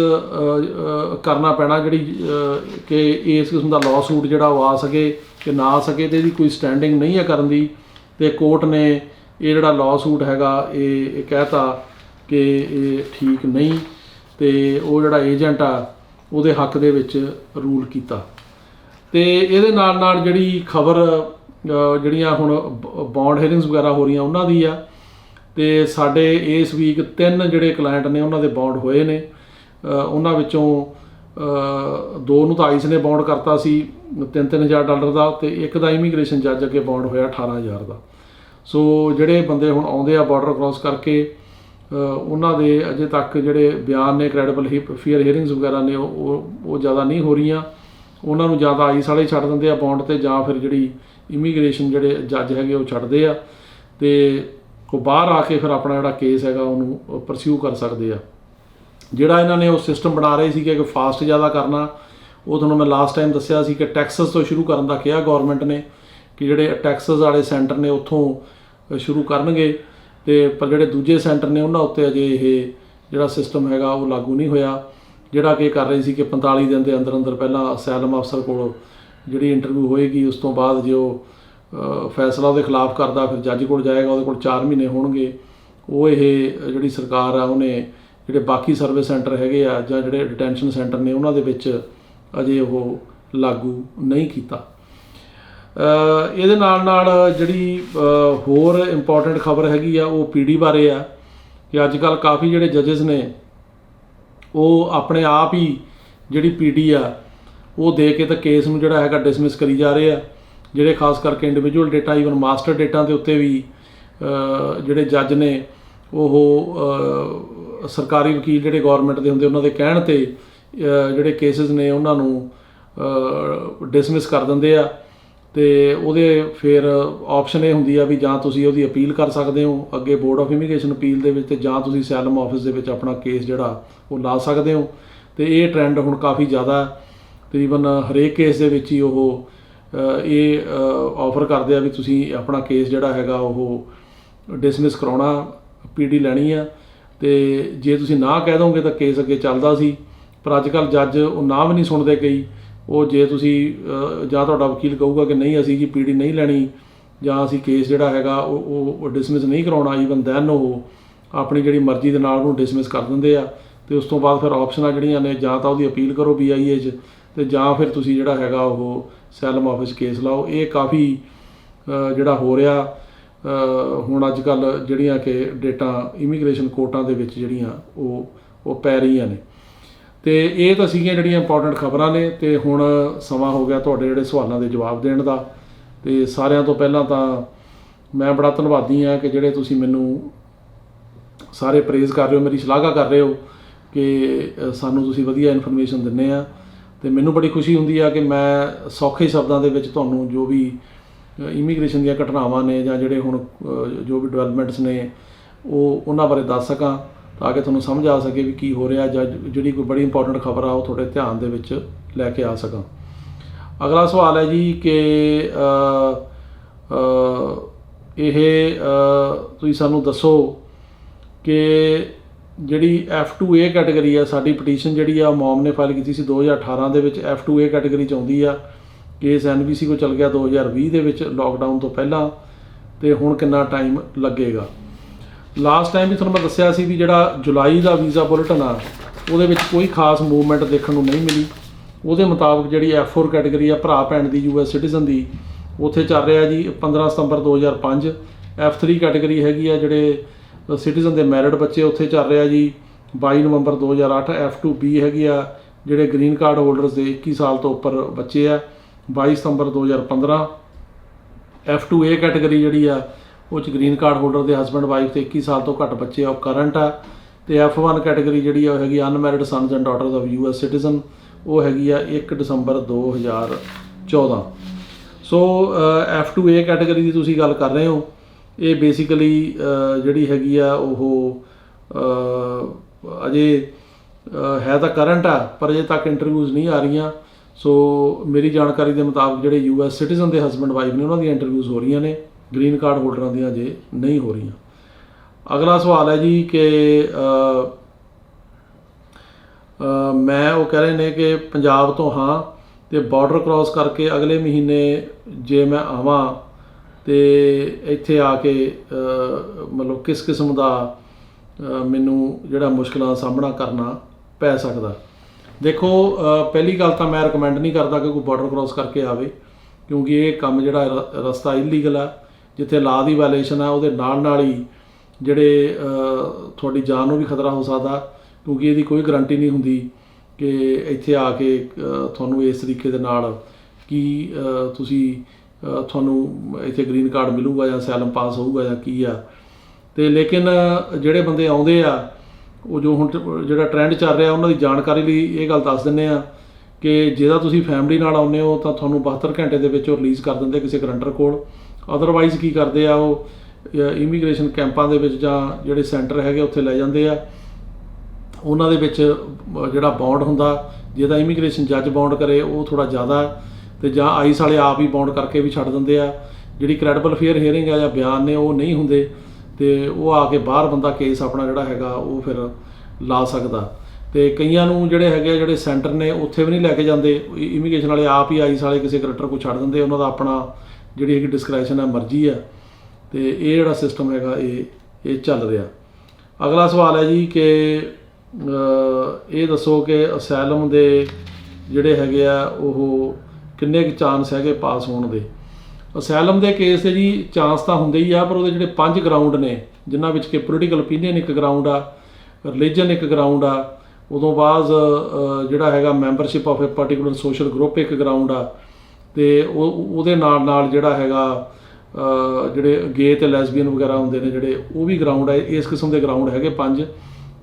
ਕਰਨਾ ਪੈਣਾ ਜਿਹੜੀ ਕਿ ਇਸ ਕਿਸਮ ਦਾ ਲਾਅ ਸੂਟ ਜਿਹੜਾ ਉਹ ਆ ਸਕੇ ਕਿ ਨਾ ਆ ਸਕੇ, ਅਤੇ ਇਹਦੀ ਕੋਈ ਸਟੈਂਡਿੰਗ ਨਹੀਂ ਹੈ ਕਰਨ ਦੀ। ਅਤੇ ਕੋਰਟ ਨੇ ਇਹ ਜਿਹੜਾ ਲਾਅ ਸੂਟ ਹੈਗਾ ਇਹ ਕਹਿਤਾ ਕਿ ਇਹ ਠੀਕ ਨਹੀਂ ਅਤੇ ਉਹ ਜਿਹੜਾ ਏਜੰਟ ਆ ਉਹਦੇ ਹੱਕ ਦੇ ਵਿੱਚ ਰੂਲ ਕੀਤਾ। ਅਤੇ ਇਹਦੇ ਨਾਲ ਜਿਹੜੀ ਖਬਰ ਜਿਹੜੀਆਂ ਹੁਣ ਬੌਂਡ ਹੀਅਰਿੰਗਸ ਵਗੈਰਾ ਹੋ ਰਹੀਆਂ ਉਹਨਾਂ ਦੀ ਆ। ਅਤੇ ਸਾਡੇ ਇਸ ਵੀਕ 3 ਜਿਹੜੇ ਕਲਾਇੰਟ ਨੇ ਉਹਨਾਂ ਦੇ ਬੌਂਡ ਹੋਏ ਨੇ। ਉਹਨਾਂ ਵਿੱਚੋਂ 2 ਨੂੰ ਤਾਂ ਆਈਸ ਨੇ ਬੌਂਡ ਕਰਤਾ ਸੀ $3,000 ਦਾ, ਅਤੇ ਇੱਕ ਦਾ ਇਮੀਗ੍ਰੇਸ਼ਨ ਜੱਜ ਅੱਗੇ ਬੌਂਡ ਹੋਇਆ $18,000 ਦਾ। ਸੋ ਜਿਹੜੇ ਬੰਦੇ ਹੁਣ ਆਉਂਦੇ ਆ ਬਾਰਡਰ ਕ੍ਰੋਸ ਕਰਕੇ ਉਹਨਾਂ ਦੇ ਅਜੇ ਤੱਕ ਜਿਹੜੇ ਬਿਆਨ ਨੇ ਕ੍ਰੈਡੀਬਲ ਫੀਅਰ ਹੀਅਰਿੰਗਸ ਵਗੈਰਾ ਨੇ ਉਹ ਜ਼ਿਆਦਾ ਨਹੀਂ ਹੋ ਰਹੀਆਂ। ਉਹਨਾਂ ਨੂੰ ਜ਼ਿਆਦਾ ਆਈਸ ਵਾਲੇ ਛੱਡ ਦਿੰਦੇ ਆ ਬੌਂਡ 'ਤੇ, ਜਾਂ ਫਿਰ ਜਿਹੜੀ ਇਮੀਗ੍ਰੇਸ਼ਨ ਜਿਹੜੇ ਜੱਜ ਹੈਗੇ ਉਹ ਛੱਡਦੇ ਆ ਅਤੇ ਉਹ ਬਾਹਰ ਆ ਕੇ ਫਿਰ ਆਪਣਾ ਜਿਹੜਾ ਕੇਸ ਹੈਗਾ ਉਹਨੂੰ ਪਰਸਿਊ ਕਰ ਸਕਦੇ ਆ। ਜਿਹੜਾ ਇਹਨਾਂ ਨੇ ਉਹ ਸਿਸਟਮ ਬਣਾ ਰਹੇ ਸੀ ਕਿ ਫਾਸਟ ਜ਼ਿਆਦਾ ਕਰਨਾ, ਉਹ ਤੁਹਾਨੂੰ ਮੈਂ ਲਾਸਟ ਟਾਈਮ ਦੱਸਿਆ ਸੀ ਕਿ ਟੈਕਸਸ ਤੋਂ ਸ਼ੁਰੂ ਕਰਨ ਦਾ ਕਿਹਾ ਗੌਰਮੈਂਟ ਨੇ ਕਿ ਜਿਹੜੇ ਟੈਕਸਸ ਵਾਲੇ ਸੈਂਟਰ ਨੇ ਉੱਥੋਂ ਸ਼ੁਰੂ ਕਰਨਗੇ, ਅਤੇ ਪਰ ਜਿਹੜੇ ਦੂਜੇ ਸੈਂਟਰ ਨੇ ਉਹਨਾਂ ਉੱਤੇ ਅਜੇ ਇਹ ਜਿਹੜਾ ਸਿਸਟਮ ਹੈਗਾ ਉਹ ਲਾਗੂ ਨਹੀਂ ਹੋਇਆ। ਜਿਹੜਾ ਕਿ ਕਰ ਰਹੇ ਸੀ ਕਿ 45 ਦਿਨ ਦੇ ਅੰਦਰ ਪਹਿਲਾਂ ਅਸਾਈਲਮ ਅਫਸਰ ਕੋਲ ਜਿਹੜੀ ਇੰਟਰਵਿਊ ਹੋਏਗੀ, ਉਸ ਤੋਂ ਬਾਅਦ ਜੇ ਉਹ ਫੈਸਲਾ ਉਹਦੇ ਖਿਲਾਫ ਕਰਦਾ ਫਿਰ ਜੱਜ ਕੋਲ ਜਾਏਗਾ, ਉਹਦੇ ਕੋਲ 4 ਮਹੀਨੇ ਹੋਣਗੇ। ਉਹ ਇਹ ਜਿਹੜੀ ਸਰਕਾਰ ਆ ਉਹਨੇ ਜਿਹੜੇ ਬਾਕੀ ਸਰਵਿਸ ਸੈਂਟਰ ਹੈਗੇ ਆ ਜਾਂ ਜਿਹੜੇ ਡਿਟੈਂਸ਼ਨ ਸੈਂਟਰ ਨੇ ਉਹਨਾਂ ਦੇ ਵਿੱਚ ਅਜੇ ਉਹ ਲਾਗੂ ਨਹੀਂ ਕੀਤਾ। ਇਹਦੇ ਨਾਲ ਜਿਹੜੀ ਹੋਰ ਇੰਪੋਰਟੈਂਟ ਖਬਰ ਹੈਗੀ ਆ ਉਹ PD ਬਾਰੇ ਆ ਕਿ ਅੱਜ ਕੱਲ੍ਹ ਕਾਫੀ ਜਿਹੜੇ ਜੱਜਸ ਨੇ ਉਹ ਆਪਣੇ ਆਪ ਹੀ ਜਿਹੜੀ PD ਆ ਉਹ ਦੇ ਕੇ ਤਾਂ ਕੇਸ ਨੂੰ ਜਿਹੜਾ ਹੈਗਾ ਡਿਸਮਿਸ ਕਰੀ ਜਾ ਰਹੇ ਆ। ਜਿਹੜੇ ਖਾਸ ਕਰਕੇ individual data even master data ਦੇ ਉੱਤੇ ਵੀ ਜਿਹੜੇ ਜੱਜ ਨੇ ਉਹ ਸਰਕਾਰੀ ਵਕੀਲ ਜਿਹੜੇ ਗੌਰਮੈਂਟ ਦੇ ਹੁੰਦੇ ਉਹਨਾਂ ਦੇ ਕਹਿਣ 'ਤੇ ਜਿਹੜੇ ਕੇਸਿਸ ਨੇ ਉਹਨਾਂ ਨੂੰ ਡਿਸਮਿਸ ਕਰ ਦਿੰਦੇ ਆ। ਅਤੇ ਉਹਦੇ ਫਿਰ ਆਪਸ਼ਨ ਇਹ ਹੁੰਦੀ ਆ ਵੀ ਜਾਂ ਤੁਸੀਂ ਉਹਦੀ ਅਪੀਲ ਕਰ ਸਕਦੇ ਹੋ ਅੱਗੇ ਬੋਰਡ ਆਫ ਇਮੀਗ੍ਰੇਸ਼ਨ ਅਪੀਲ ਦੇ ਵਿੱਚ, ਅਤੇ ਜਾਂ ਤੁਸੀਂ ਅਸਾਈਲਮ ਆਫਿਸ ਦੇ ਵਿੱਚ ਆਪਣਾ ਕੇਸ ਜਿਹੜਾ ਉਹ ਲਾ ਸਕਦੇ ਹੋ। ਅਤੇ ਇਹ ਟਰੈਂਡ ਹੁਣ ਕਾਫੀ ਜ਼ਿਆਦਾ, ਤਕਰੀਬਨ ਹਰੇਕ ਕੇਸ ਦੇ ਵਿੱਚ ਹੀ ਉਹ ਇਹ ਆਫਰ ਕਰਦੇ ਆ ਵੀ ਤੁਸੀਂ ਆਪਣਾ ਕੇਸ ਜਿਹੜਾ ਹੈਗਾ ਉਹ ਡਿਸਮਿਸ ਕਰਾਉਣਾ, ਪੀਡੀ ਲੈਣੀ ਆ। ਅਤੇ ਜੇ ਤੁਸੀਂ ਨਾ ਕਹਿ ਦੋਗੇ ਤਾਂ ਕੇਸ ਅੱਗੇ ਚੱਲਦਾ ਸੀ, ਪਰ ਅੱਜ ਕੱਲ੍ਹ ਜੱਜ ਉਹ ਨਾ ਵੀ ਨਹੀਂ ਸੁਣਦੇ ਕਈ। ਉਹ ਜੇ ਤੁਸੀਂ ਜਾਂ ਤੁਹਾਡਾ ਵਕੀਲ ਕਹੂਗਾ ਕਿ ਨਹੀਂ ਅਸੀਂ ਜੀ ਪੀਡੀ ਨਹੀਂ ਲੈਣੀ ਜਾਂ ਅਸੀਂ ਕੇਸ ਜਿਹੜਾ ਹੈਗਾ ਉਹ ਡਿਸਮਿਸ ਨਹੀਂ ਕਰਾਉਣਾ, ਈਵਨ ਦੈਨ ਉਹ ਆਪਣੀ ਜਿਹੜੀ ਮਰਜ਼ੀ ਦੇ ਨਾਲ ਉਹਨੂੰ ਡਿਸਮਿਸ ਕਰ ਦਿੰਦੇ ਆ। ਅਤੇ ਉਸ ਤੋਂ ਬਾਅਦ ਫਿਰ ਆਪਸ਼ਨਾਂ ਜਿਹੜੀਆਂ ਨੇ, ਜਾਂ ਤਾਂ ਉਹਦੀ ਅਪੀਲ ਕਰੋ BIA 'ਚ, ਅਤੇ ਜਾਂ ਫਿਰ ਤੁਸੀਂ ਜਿਹੜਾ ਹੈਗਾ ਉਹ ਅਸਾਈਲਮ ਆਫਿਸ ਕੇਸ ਲਾਓ। ਇਹ ਕਾਫੀ ਜਿਹੜਾ ਹੋ ਰਿਹਾ ਹੁਣ ਅੱਜ ਕੱਲ੍ਹ ਜਿਹੜੀਆਂ ਕਿ ਡੇਟਾਂ ਇਮੀਗ੍ਰੇਸ਼ਨ ਕੋਰਟਾਂ ਦੇ ਵਿੱਚ ਜਿਹੜੀਆਂ ਉਹ ਪੈ ਰਹੀਆਂ ਨੇ। ਅਤੇ ਇਹ ਤਾਂ ਸੀਗੀਆਂ ਜਿਹੜੀਆਂ ਇੰਪੋਰਟੈਂਟ ਖਬਰਾਂ ਨੇ। ਅਤੇ ਹੁਣ ਸਮਾਂ ਹੋ ਗਿਆ ਤੁਹਾਡੇ ਜਿਹੜੇ ਸਵਾਲਾਂ ਦੇ ਜਵਾਬ ਦੇਣ ਦਾ। ਅਤੇ ਸਾਰਿਆਂ ਤੋਂ ਪਹਿਲਾਂ ਤਾਂ ਮੈਂ ਬੜਾ ਧੰਨਵਾਦੀ ਹਾਂ ਕਿ ਜਿਹੜੇ ਤੁਸੀਂ ਮੈਨੂੰ ਸਾਰੇ ਪ੍ਰੇਜ਼ ਕਰ ਰਹੇ ਹੋ, ਮੇਰੀ ਸ਼ਲਾਘਾ ਕਰ ਰਹੇ ਹੋ ਕਿ ਸਾਨੂੰ ਤੁਸੀਂ ਵਧੀਆ ਇਨਫੋਰਮੇਸ਼ਨ ਦਿੰਦੇ ਆ। ਅਤੇ ਮੈਨੂੰ ਬੜੀ ਖੁਸ਼ੀ ਹੁੰਦੀ ਆ ਕਿ ਮੈਂ ਸੌਖੇ ਸ਼ਬਦਾਂ ਦੇ ਵਿੱਚ ਤੁਹਾਨੂੰ ਜੋ ਵੀ ਇਮੀਗ੍ਰੇਸ਼ਨ ਦੀਆਂ ਘਟਨਾਵਾਂ ਨੇ ਜਾਂ ਜਿਹੜੇ ਹੁਣ ਜੋ ਵੀ ਡਿਵੈਲਪਮੈਂਟਸ ਨੇ ਉਹਨਾਂ ਬਾਰੇ ਦੱਸ ਸਕਾਂ, ਤਾਂ ਕਿ ਤੁਹਾਨੂੰ ਸਮਝ ਆ ਸਕੇ ਵੀ ਕੀ ਹੋ ਰਿਹਾ, ਜਾਂ ਜਿਹੜੀ ਕੋਈ ਬੜੀ ਇੰਪੋਰਟੈਂਟ ਖਬਰ ਆ ਉਹ ਤੁਹਾਡੇ ਧਿਆਨ ਦੇ ਵਿੱਚ ਲੈ ਕੇ ਆ ਸਕਾਂ। ਅਗਲਾ ਸਵਾਲ ਹੈ ਜੀ ਕਿ ਇਹ ਤੁਸੀਂ ਸਾਨੂੰ ਦੱਸੋ ਕਿ ਜਿਹੜੀ F2A ਕੈਟੇਗਰੀ ਆ, ਸਾਡੀ ਪਟੀਸ਼ਨ ਜਿਹੜੀ ਆ ਮੌਮ ਨੇ ਫਾਈਲ ਕੀਤੀ ਸੀ 2018 ਦੇ ਵਿੱਚ, F2A ਕੈਟੇਗਰੀ 'ਚ ਆਉਂਦੀ ਆ। ਕੇਸ NVC ਕੋਲ ਚੱਲ ਗਿਆ 2020 ਦੇ ਵਿੱਚ, ਲੋਕਡਾਊਨ ਤੋਂ ਪਹਿਲਾਂ। ਅਤੇ ਹੁਣ ਕਿੰਨਾ ਟਾਈਮ ਲੱਗੇਗਾ? ਲਾਸਟ ਟਾਈਮ ਵੀ ਤੁਹਾਨੂੰ ਮੈਂ ਦੱਸਿਆ ਸੀ ਵੀ ਜਿਹੜਾ ਜੁਲਾਈ ਦਾ ਵੀਜ਼ਾ ਬੁਲੇਟਿਨ ਆ ਉਹਦੇ ਵਿੱਚ ਕੋਈ ਖਾਸ ਮੂਵਮੈਂਟ ਦੇਖਣ ਨੂੰ ਨਹੀਂ ਮਿਲੀ। ਉਹਦੇ ਮੁਤਾਬਕ ਜਿਹੜੀ F4 ਕੈਟੇਗਰੀ ਆ, ਭਰਾ ਭੈਣ ਦੀ US ਸਿਟੀਜ਼ਨ ਦੀ, ਉੱਥੇ ਚੱਲ ਰਿਹਾ ਜੀ 15 ਸਤੰਬਰ 2005। F3 ਕੈਟੇਗਰੀ ਹੈਗੀ ਆ ਜਿਹੜੇ ਸਿਟੀਜ਼ਨ ਦੇ ਮੈਰਿਡ ਬੱਚੇ, ਉੱਥੇ ਚੱਲ ਰਿਹਾ ਜੀ 22 ਨਵੰਬਰ 2008। F2B ਹੈਗੀ ਆ ਜਿਹੜੇ ਗ੍ਰੀਨ ਕਾਰਡ ਹੋਲਡਰਸ ਦੇ 21 ਸਾਲ ਤੋਂ ਉੱਪਰ ਬੱਚੇ ਆ, 22 ਸਤੰਬਰ 2015। F2A ਕੈਟੇਗਰੀ ਜਿਹੜੀ ਆ ਉਹ 'ਚ ਗ੍ਰੀਨ ਕਾਰਡ ਹੋਲਡਰ ਦੇ ਹਸਬੈਂਡ ਵਾਈਫ ਤੇ 21 ਸਾਲ ਤੋਂ ਘੱਟ ਬੱਚੇ ਆ, ਉਹ ਕਰੰਟ ਆ। ਅਤੇ F1 ਕੈਟੇਗਰੀ ਜਿਹੜੀ ਆ ਉਹ ਹੈਗੀ unmarried sons and daughters of US citizen, ਉਹ ਹੈਗੀ ਆ 1 ਦਸੰਬਰ 2014। ਸੋ F2A ਕੈਟੇਗਰੀ ਦੀ ਤੁਸੀਂ ਗੱਲ ਕਰ ਰਹੇ ਹੋ। ਇਹ ਬੇਸਿਕਲੀ ਜਿਹੜੀ ਹੈਗੀ ਆ ਉਹ ਅਜੇ ਹੈ ਤਾਂ ਕਰੰਟ ਆ, ਪਰ ਅਜੇ ਤੱਕ ਇੰਟਰਵਿਊਜ਼ ਨਹੀਂ ਆ ਰਹੀਆਂ। ਸੋ ਮੇਰੀ ਜਾਣਕਾਰੀ ਦੇ ਮੁਤਾਬਕ ਜਿਹੜੇ US ਸਿਟੀਜ਼ਨ ਦੇ ਹਸਬੈਂਡ ਵਾਈਫ ਨੇ ਉਹਨਾਂ ਦੀਆਂ ਇੰਟਰਵਿਊਜ਼ ਹੋ ਰਹੀਆਂ ਨੇ, ਗ੍ਰੀਨ ਕਾਰਡ ਹੋਲਡਰਾਂ ਦੀਆਂ ਅਜੇ ਨਹੀਂ ਹੋ ਰਹੀਆਂ। ਅਗਲਾ ਸਵਾਲ ਹੈ ਜੀ ਕਿ ਮੈਂ ਉਹ ਕਹਿ ਰਹੇ ਨੇ ਕਿ ਪੰਜਾਬ ਤੋਂ ਹਾਂ ਅਤੇ ਬਾਰਡਰ ਕ੍ਰੋਸ ਕਰਕੇ ਅਗਲੇ ਮਹੀਨੇ ਜੇ ਮੈਂ ਆਵਾਂ ਅਤੇ ਇੱਥੇ ਆ ਕੇ ਮਤਲਬ ਕਿਸ ਕਿਸਮ ਦਾ ਮੈਨੂੰ ਜਿਹੜਾ ਮੁਸ਼ਕਿਲਾਂ ਦਾ ਸਾਹਮਣਾ ਕਰਨਾ ਪੈ ਸਕਦਾ। ਦੇਖੋ, ਪਹਿਲੀ ਗੱਲ ਤਾਂ ਮੈਂ ਰਿਕਮੈਂਡ ਨਹੀਂ ਕਰਦਾ ਕਿ ਕੋਈ ਬਾਰਡਰ ਕ੍ਰੋਸ ਕਰਕੇ ਆਵੇ, ਕਿਉਂਕਿ ਇਹ ਕੰਮ ਜਿਹੜਾ ਰਸਤਾ ਇਲੀਗਲ ਆ, ਜਿੱਥੇ ਲਾਅ ਦੀ ਵਾਇਲੇਸ਼ਨ ਆ ਉਹਦੇ ਨਾਲ ਹੀ ਜਿਹੜੇ ਤੁਹਾਡੀ ਜਾਨ ਨੂੰ ਵੀ ਖਤਰਾ ਹੋ ਸਕਦਾ, ਕਿਉਂਕਿ ਇਹਦੀ ਕੋਈ ਗਰੰਟੀ ਨਹੀਂ ਹੁੰਦੀ ਕਿ ਇੱਥੇ ਆ ਕੇ ਤੁਹਾਨੂੰ ਇਸ ਤਰੀਕੇ ਦੇ ਨਾਲ ਕੀ ਤੁਹਾਨੂੰ ਇੱਥੇ ਗ੍ਰੀਨ ਕਾਰਡ ਮਿਲੂਗਾ ਜਾਂ ਅਸਾਈਲਮ ਪਾਸ ਹੋਊਗਾ ਜਾਂ ਕੀ ਆ। ਅਤੇ ਲੇਕਿਨ ਜਿਹੜੇ ਬੰਦੇ ਆਉਂਦੇ ਆ ਉਹ ਜੋ ਹੁਣ ਜਿਹੜਾ ਟਰੈਂਡ ਚੱਲ ਰਿਹਾ ਉਹਨਾਂ ਦੀ ਜਾਣਕਾਰੀ ਲਈ ਇਹ ਗੱਲ ਦੱਸ ਦਿੰਦੇ ਆ ਕਿ ਜੇ ਤਾਂ ਤੁਸੀਂ ਫੈਮਿਲੀ ਨਾਲ ਆਉਂਦੇ ਹੋ ਤਾਂ ਤੁਹਾਨੂੰ 72 ਘੰਟੇ ਦੇ ਵਿੱਚ ਉਹ ਰਿਲੀਜ਼ ਕਰ ਦਿੰਦੇ ਕਿਸੇ ਗਰੰਟਰ ਕੋਲ। ਅਦਰਵਾਈਜ਼ ਕੀ ਕਰਦੇ ਆ, ਉਹ ਇਮੀਗ੍ਰੇਸ਼ਨ ਕੈਂਪਾਂ ਦੇ ਵਿੱਚ ਜਾਂ ਜਿਹੜੇ ਸੈਂਟਰ ਹੈਗੇ ਉੱਥੇ ਲੈ ਜਾਂਦੇ ਆ। ਉਹਨਾਂ ਦੇ ਵਿੱਚ ਜਿਹੜਾ ਬੌਂਡ ਹੁੰਦਾ, ਜੇ ਤਾਂ ਇਮੀਗ੍ਰੇਸ਼ਨ ਜੱਜ ਬੌਂਡ ਕਰੇ ਉਹ ਥੋੜ੍ਹਾ ਜ਼ਿਆਦਾ, ਅਤੇ ਜਾਂ ਆਈਸ ਵਾਲੇ ਆਪ ਹੀ ਬੌਂਡ ਕਰਕੇ ਵੀ ਛੱਡ ਦਿੰਦੇ ਆ। ਜਿਹੜੀ ਕ੍ਰੈਡੀਬਲ ਫੇਅਰ ਹੀਅਰਿੰਗ ਆ ਜਾਂ ਬਿਆਨ ਨੇ ਉਹ ਨਹੀਂ ਹੁੰਦੇ, ਅਤੇ ਉਹ ਆ ਕੇ ਬਾਹਰ ਬੰਦਾ ਕੇਸ ਆਪਣਾ ਜਿਹੜਾ ਹੈਗਾ ਉਹ ਫਿਰ ਲਾ ਸਕਦਾ। ਅਤੇ ਕਈਆਂ ਨੂੰ ਜਿਹੜੇ ਹੈਗੇ ਜਿਹੜੇ ਸੈਂਟਰ ਨੇ ਉੱਥੇ ਵੀ ਨਹੀਂ ਲੈ ਕੇ ਜਾਂਦੇ, ਇਮੀਗ੍ਰੇਸ਼ਨ ਵਾਲੇ ਆਪ ਹੀ ਆਈਸ ਵਾਲੇ ਕਿਸੇ ਗਰੰਟਰ ਕੋਲ ਛੱਡ ਦਿੰਦੇ। ਉਹਨਾਂ ਦਾ ਆਪਣਾ ਜਿਹੜੀ ਹੈਗੀ ਡਿਸਕ੍ਰੈਸ਼ਨ ਹੈ, ਮਰਜ਼ੀ ਆ। ਅਤੇ ਇਹ ਜਿਹੜਾ ਸਿਸਟਮ ਹੈਗਾ ਇਹ ਚੱਲ ਰਿਹਾ। ਅਗਲਾ ਸਵਾਲ ਹੈ ਜੀ ਕਿ ਇਹ ਦੱਸੋ ਕਿ ਅਸਾਈਲਮ ਦੇ ਜਿਹੜੇ ਹੈਗੇ ਆ ਉਹ ਕਿੰਨੇ ਕੁ ਚਾਂਸ ਹੈਗੇ ਪਾਸ ਹੋਣ ਦੇ। ਅਸਾਈਲਮ ਦੇ ਕੇਸ 'ਤੇ ਜੀ ਚਾਂਸ ਤਾਂ ਹੁੰਦੇ ਹੀ ਆ, ਪਰ ਉਹਦੇ ਜਿਹੜੇ 5 ਗਰਾਊਂਡ ਨੇ, ਜਿਨ੍ਹਾਂ ਵਿੱਚ ਕਿ ਪੋਲੀਟੀਕਲ ਓਪੀਨੀਅਨ ਇੱਕ ਗਰਾਊਂਡ ਆ, ਰਿਲੀਜਨ ਇੱਕ ਗਰਾਊਂਡ ਆ, ਉਦੋਂ ਬਾਅਦ ਜਿਹੜਾ ਹੈਗਾ membership of A particular social group ਇੱਕ ਗਰਾਊਂਡ ਆ, ਅਤੇ ਉਹਦੇ ਨਾਲ ਜਿਹੜਾ ਹੈਗਾ ਜਿਹੜੇ ਗੇ ਤੇ ਲੈਸਬੀਅਨ ਵਗੈਰਾ ਹੁੰਦੇ ਨੇ ਜਿਹੜੇ, ਉਹ ਵੀ ਗਰਾਊਂਡ ਹੈ। ਇਸ ਕਿਸਮ ਦੇ ਗਰਾਊਂਡ ਹੈਗੇ 5,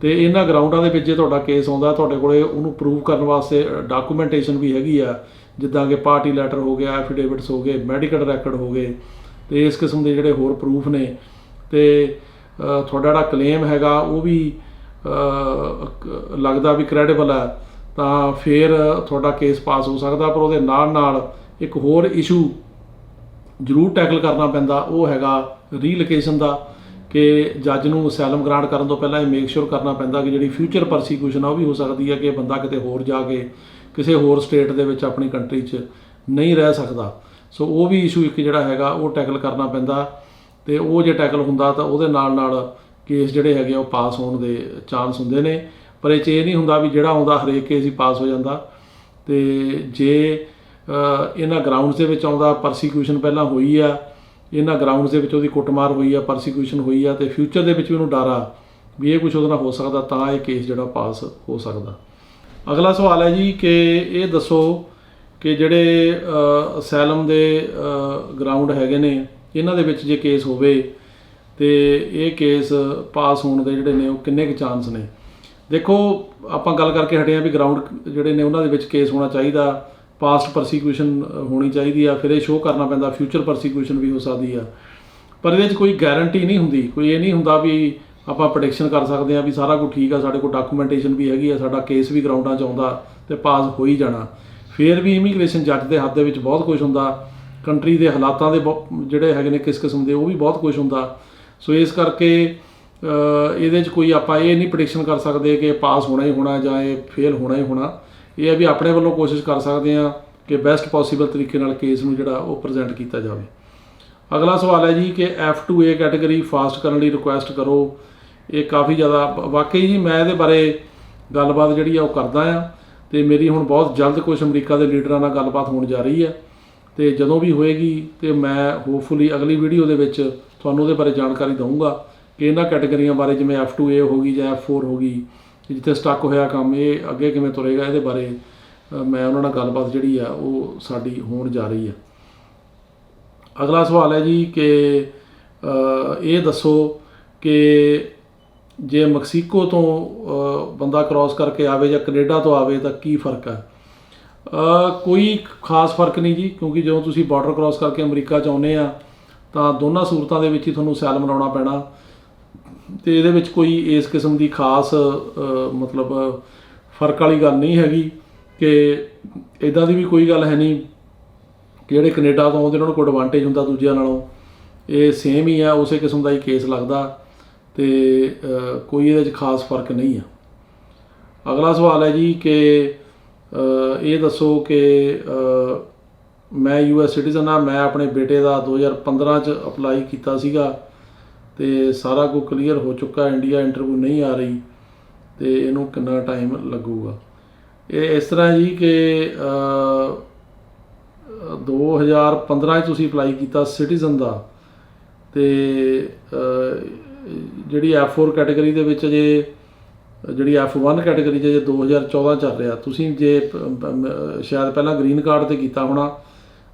ਤੇ ਇਹਨਾਂ ਗਰਾਊਂਡਾਂ ਦੇ ਵਿੱਚ ਜੇ ਤੁਹਾਡਾ ਕੇਸ ਆਉਂਦਾ, ਤੁਹਾਡੇ ਕੋਲੇ ਉਹਨੂੰ ਪ੍ਰੂਵ ਕਰਨ ਵਾਸਤੇ ਡਾਕੂਮੈਂਟੇਸ਼ਨ ਵੀ ਹੈਗੀ ਆ, ਜਿੱਦਾਂ ਕਿ ਪਾਰਟੀ ਲੈਟਰ ਹੋ ਗਿਆ, ਐਫੀਡੇਵਿਟਸ ਹੋ ਗਏ, ਮੈਡੀਕਲ ਰੈਕਡ ਹੋ ਗਏ, ਤੇ ਇਸ ਕਿਸਮ ਦੇ ਜਿਹੜੇ ਹੋਰ ਪ੍ਰੂਫ ਨੇ। ਤੇ ਤੁਹਾਡਾ ਜਿਹੜਾ ਕਲੇਮ ਹੈਗਾ ਉਹ ਵੀ ਲੱਗਦਾ ਵੀ ਕ੍ਰੈਡੀਬਲ ਹੈ, ਤਾਂ ਫਿਰ ਤੁਹਾਡਾ ਕੇਸ ਪਾਸ ਹੋ ਸਕਦਾ। ਪਰ ਉਹਦੇ ਨਾਲ ਨਾਲ ਇੱਕ ਹੋਰ ਇਸ਼ੂ ਜ਼ਰੂਰ ਟੈਕਲ ਕਰਨਾ ਪੈਂਦਾ, ਉਹ ਹੈਗਾ ਰੀਲੋਕੇਸ਼ਨ ਦਾ, ਕਿ ਜੱਜ ਨੂੰ ਅਸਾਈਲਮ ਗ੍ਰਾਂਟ ਕਰਨ ਤੋਂ ਪਹਿਲਾਂ ਇਹ ਮੇਕ ਸ਼ੋਰ ਕਰਨਾ ਪੈਂਦਾ ਕਿ ਜਿਹੜੀ ਫਿਊਚਰ ਪਰਸੀਕਿਊਸ਼ਨ ਆ ਉਹ ਵੀ ਹੋ ਸਕਦੀ ਹੈ ਕਿ ਬੰਦਾ ਕਿਤੇ ਹੋਰ ਜਾ ਕੇ ਕਿਸੇ ਹੋਰ ਸਟੇਟ ਦੇ ਵਿੱਚ ਆਪਣੀ ਕੰਟਰੀ 'ਚ ਨਹੀਂ ਰਹਿ ਸਕਦਾ। ਸੋ ਉਹ ਵੀ ਇਸ਼ੂ ਇੱਕ ਜਿਹੜਾ ਹੈਗਾ ਉਹ ਟੈਕਲ ਕਰਨਾ ਪੈਂਦਾ, ਤੇ ਉਹ ਜੇ ਟੈਕਲ ਹੁੰਦਾ ਤਾਂ ਉਹਦੇ ਨਾਲ ਨਾਲ ਕੇਸ ਜਿਹੜੇ ਹੈਗੇ ਉਹ ਪਾਸ ਹੋਣ ਦੇ ਚਾਂਸ ਹੁੰਦੇ ਨੇ। ਪਰ ਇਹ 'ਚ ਇਹ ਨਹੀਂ ਹੁੰਦਾ ਵੀ ਜਿਹੜਾ ਆਉਂਦਾ ਹਰੇਕ ਕੇਸ ਹੀ ਪਾਸ ਹੋ ਜਾਂਦਾ। ਤੇ ਜੇ ਇਹਨਾਂ ਗਰਾਊਂਡਸ ਦੇ ਵਿੱਚ ਆਉਂਦਾ, ਪਰਸੀਕਿਊਸ਼ਨ ਪਹਿਲਾਂ ਹੋਈ ਆ, ਇਹਨਾਂ ਗਰਾਊਂਡਸ ਦੇ ਵਿੱਚ ਉਹਦੀ ਕੁੱਟਮਾਰ ਹੋਈ ਆ, ਪਰਸੀਕਿਊਸ਼ਨ ਹੋਈ ਆ, ਤੇ ਫਿਊਚਰ ਦੇ ਵਿੱਚ ਵੀ ਉਹਨੂੰ ਡਰ ਆ ਵੀ ਇਹ ਕੁਛ ਉਹਦੇ ਨਾਲ ਹੋ ਸਕਦਾ, ਤਾਂ ਇਹ ਕੇਸ ਜਿਹੜਾ ਪਾਸ ਹੋ ਸਕਦਾ। ਅਗਲਾ ਸਵਾਲ ਹੈ ਜੀ ਕਿ ਇਹ ਦੱਸੋ ਕਿ ਜਿਹੜੇ ਅਸਾਈਲਮ ਦੇ ਗਰਾਊਂਡ ਹੈਗੇ ਨੇ, ਇਹਨਾਂ ਦੇ ਵਿੱਚ ਜੇ ਕੇਸ ਹੋਵੇ ਤੇ ਇਹ ਕੇਸ ਪਾਸ ਹੋਣ ਦੇ ਜਿਹੜੇ ਨੇ ਉਹ ਕਿੰਨੇ ਕੁ ਚਾਂਸ ਨੇ। ਦੇਖੋ, ਆਪਾਂ ਗੱਲ ਕਰਕੇ ਹਟੇ ਹਾਂ ਵੀ ਗਰਾਊਂਡ ਜਿਹੜੇ ਨੇ ਉਹਨਾਂ ਦੇ ਵਿੱਚ ਕੇਸ ਹੋਣਾ ਚਾਹੀਦਾ, ਪਾਸਟ ਪਰਸੀਕਿਊਸ਼ਨ ਹੋਣੀ ਚਾਹੀਦੀ ਆ, ਫਿਰ ਇਹ ਸ਼ੋਅ ਕਰਨਾ ਪੈਂਦਾ ਫਿਊਚਰ ਪਰਸੀਕਿਊਸ਼ਨ ਵੀ ਹੋ ਸਕਦੀ ਆ। ਪਰ ਇਹਦੇ 'ਚ ਕੋਈ ਗਾਰੰਟੀ ਨਹੀਂ ਹੁੰਦੀ, ਕੋਈ ਇਹ ਨਹੀਂ ਹੁੰਦਾ ਵੀ ਆਪਾਂ ਪ੍ਰੈਡਿਕਸ਼ਨ ਕਰ ਸਕਦੇ ਹਾਂ ਵੀ ਸਾਰਾ ਕੁਝ ਠੀਕ ਆ, ਸਾਡੇ ਕੋਲ ਡਾਕੂਮੈਂਟੇਸ਼ਨ ਵੀ ਹੈਗੀ ਆ, ਸਾਡਾ ਕੇਸ ਵੀ ਗਰਾਊਂਡਾਂ 'ਚ ਆਉਂਦਾ ਤੇ ਪਾਸ ਹੋ ਹੀ ਜਾਣਾ। ਫਿਰ ਵੀ ਇਮੀਗ੍ਰੇਸ਼ਨ ਜੱਜ ਦੇ ਹੱਥ ਦੇ ਵਿੱਚ ਬਹੁਤ ਕੁਝ ਹੁੰਦਾ, ਕੰਟਰੀ ਦੇ ਹਾਲਾਤਾਂ ਦੇ ਜਿਹੜੇ ਹੈਗੇ ਨੇ ਕਿਸ ਕਿਸਮ ਦੇ, ਉਹ ਵੀ ਬਹੁਤ ਕੁਝ ਹੁੰਦਾ। ਸੋ ਇਸ ਕਰਕੇ ਇਹਦੇ 'ਚ ਕੋਈ ਆਪਾਂ ਇਹ ਨਹੀਂ ਪ੍ਰੈਡਿਕਸ਼ਨ ਕਰ ਸਕਦੇ ਕਿ ਪਾਸ ਹੋਣਾ ਹੀ ਹੋਣਾ ਜਾਂ ਇਹ ਫੇਲ ਹੋਣਾ ਹੀ ਹੋਣਾ। ਇਹ ਹੈ ਵੀ ਆਪਣੇ ਵੱਲੋਂ ਕੋਸ਼ਿਸ਼ ਕਰ ਸਕਦੇ ਹਾਂ ਕਿ ਬੈਸਟ ਪੋਸੀਬਲ ਤਰੀਕੇ ਨਾਲ ਕੇਸ ਨੂੰ ਜਿਹੜਾ ਉਹ ਪ੍ਰੈਜ਼ੈਂਟ ਕੀਤਾ ਜਾਵੇ। ਅਗਲਾ ਸਵਾਲ ਹੈ ਜੀ ਕਿ F2A ਕੈਟਾਗਰੀ ਫਾਸਟ ਕਰਨ ਲਈ ਰਿਕੁਐਸਟ ਕਰੋ। ਇਹ ਕਾਫੀ ਜ਼ਿਆਦਾ ਵਾਕਈ ਜੀ ਮੈਂ ਇਹਦੇ ਬਾਰੇ ਗੱਲਬਾਤ ਜਿਹੜੀ ਆ ਉਹ ਕਰਦਾ ਆ, ਤੇ ਮੇਰੀ ਹੁਣ ਬਹੁਤ ਜਲਦ ਕੁਝ ਅਮਰੀਕਾ ਦੇ ਲੀਡਰਾਂ ਨਾਲ ਗੱਲਬਾਤ ਹੋਣ ਜਾ ਰਹੀ ਹੈ, ਤੇ ਜਦੋਂ ਵੀ ਹੋਏਗੀ ਤੇ ਮੈਂ ਹੋਪਫੁਲੀ ਅਗਲੀ ਵੀਡੀਓ ਦੇ ਵਿੱਚ ਤੁਹਾਨੂੰ ਉਹਦੇ ਬਾਰੇ ਜਾਣਕਾਰੀ ਦਊਂਗਾ ਕਿ ਇਹਨਾਂ ਕੈਟਾਗਰੀਆਂ ਬਾਰੇ, ਜਿਵੇਂ F2A ਹੋ ਗਈ ਜਾਂ F4 ਹੋ ਗਈ, ਜਿੱਥੇ ਸਟਕ ਹੋਇਆ ਕੰਮ, ਇਹ ਅੱਗੇ ਕਿਵੇਂ ਤੁਰੇਗਾ, ਇਹਦੇ ਬਾਰੇ ਮੈਂ ਉਹਨਾਂ ਨਾਲ ਗੱਲਬਾਤ ਜਿਹੜੀ ਆ ਉਹ ਸਾਡੀ ਹੋਣ ਜਾ ਰਹੀ ਹੈ। ਅਗਲਾ ਸਵਾਲ ਹੈ ਜੀ ਕਿ ਇਹ ਦੱਸੋ ਕਿ ਜੇ ਮੈਕਸੀਕੋ ਤੋਂ ਬੰਦਾ ਕ੍ਰਾਸ ਕਰਕੇ ਆਵੇ ਜਾਂ ਕੈਨੇਡਾ ਤੋਂ ਆਵੇ ਤਾਂ ਕੀ ਫਰਕ ਹੈ। ਕੋਈ ਖਾਸ ਫਰਕ ਨਹੀਂ ਜੀ, ਕਿਉਂਕਿ ਜਦੋਂ ਤੁਸੀਂ ਬਾਰਡਰ ਕ੍ਰਾਸ ਕਰਕੇ ਅਮਰੀਕਾ 'ਚ ਆਉਂਦੇ ਆ ਤਾਂ ਦੋਨਾਂ ਸੂਰਤਾਂ ਦੇ ਵਿੱਚ ਹੀ ਤੁਹਾਨੂੰ ਅਸਾਈਲਮ ਲਾਉਣਾ ਪੈਣਾ, ਤੇ ਇਹਦੇ ਵਿੱਚ ਕੋਈ ਇਸ ਕਿਸਮ ਦੀ ਖਾਸ ਮਤਲਬ ਫਰਕ ਵਾਲੀ ਗੱਲ ਨਹੀਂ ਹੈਗੀ ਕਿ ਇੱਦਾਂ ਦੀ ਵੀ ਕੋਈ ਗੱਲ ਹੈ ਨਹੀਂ ਕਿ ਜਿਹੜੇ ਕੈਨੇਡਾ ਤੋਂ ਆਉਂਦੇ ਉਹਨਾਂ ਨੂੰ ਕੋਈ ਐਡਵਾਂਟੇਜ ਹੁੰਦਾ ਦੂਜਿਆਂ ਨਾਲੋਂ। ਇਹ ਸੇਮ ਹੀ ਆ, ਉਸੇ ਕਿਸਮ ਦਾ ਹੀ ਕੇਸ ਲੱਗਦਾ, ਤੇ ਕੋਈ ਇਹਦੇ 'ਚ ਖਾਸ ਫਰਕ ਨਹੀਂ ਆ। ਅਗਲਾ ਸਵਾਲ ਹੈ ਜੀ ਕਿ ਇਹ ਦੱਸੋ ਕਿ ਮੈਂ US ਸਿਟੀਜ਼ਨ ਆ, ਮੈਂ ਆਪਣੇ ਬੇਟੇ ਦਾ 2015 'ਚ ਅਪਲਾਈ ਕੀਤਾ ਸੀਗਾ ਤੇ ਸਾਰਾ ਕੁਝ ਕਲੀਅਰ ਹੋ ਚੁੱਕਾ, ਇੰਡੀਆ ਇੰਟਰਵਿਊ ਨਹੀਂ ਆ ਰਹੀ, ਤੇ ਇਹਨੂੰ ਕਿੰਨਾ ਟਾਈਮ ਲੱਗੂਗਾ। ਇਹ ਇਸ ਤਰ੍ਹਾਂ ਜੀ ਕਿ 2015 'ਚ ਤੁਸੀਂ ਅਪਲਾਈ ਕੀਤਾ ਸਿਟੀਜ਼ਨ ਦਾ, ਤੇ ਜਿਹੜੀ F4 ਕੈਟਾਗਰੀ ਦੇ ਵਿੱਚ ਜੇ ਜਿਹੜੀ F1 ਕੈਟਾਗਰੀ 'ਚ ਜੇ 2014 ਚੱਲ ਰਿਹਾ, ਤੁਸੀਂ ਜੇ ਸ਼ਾਇਦ ਪਹਿਲਾਂ ਗ੍ਰੀਨ ਕਾਰਡ 'ਤੇ ਕੀਤਾ ਹੋਣਾ,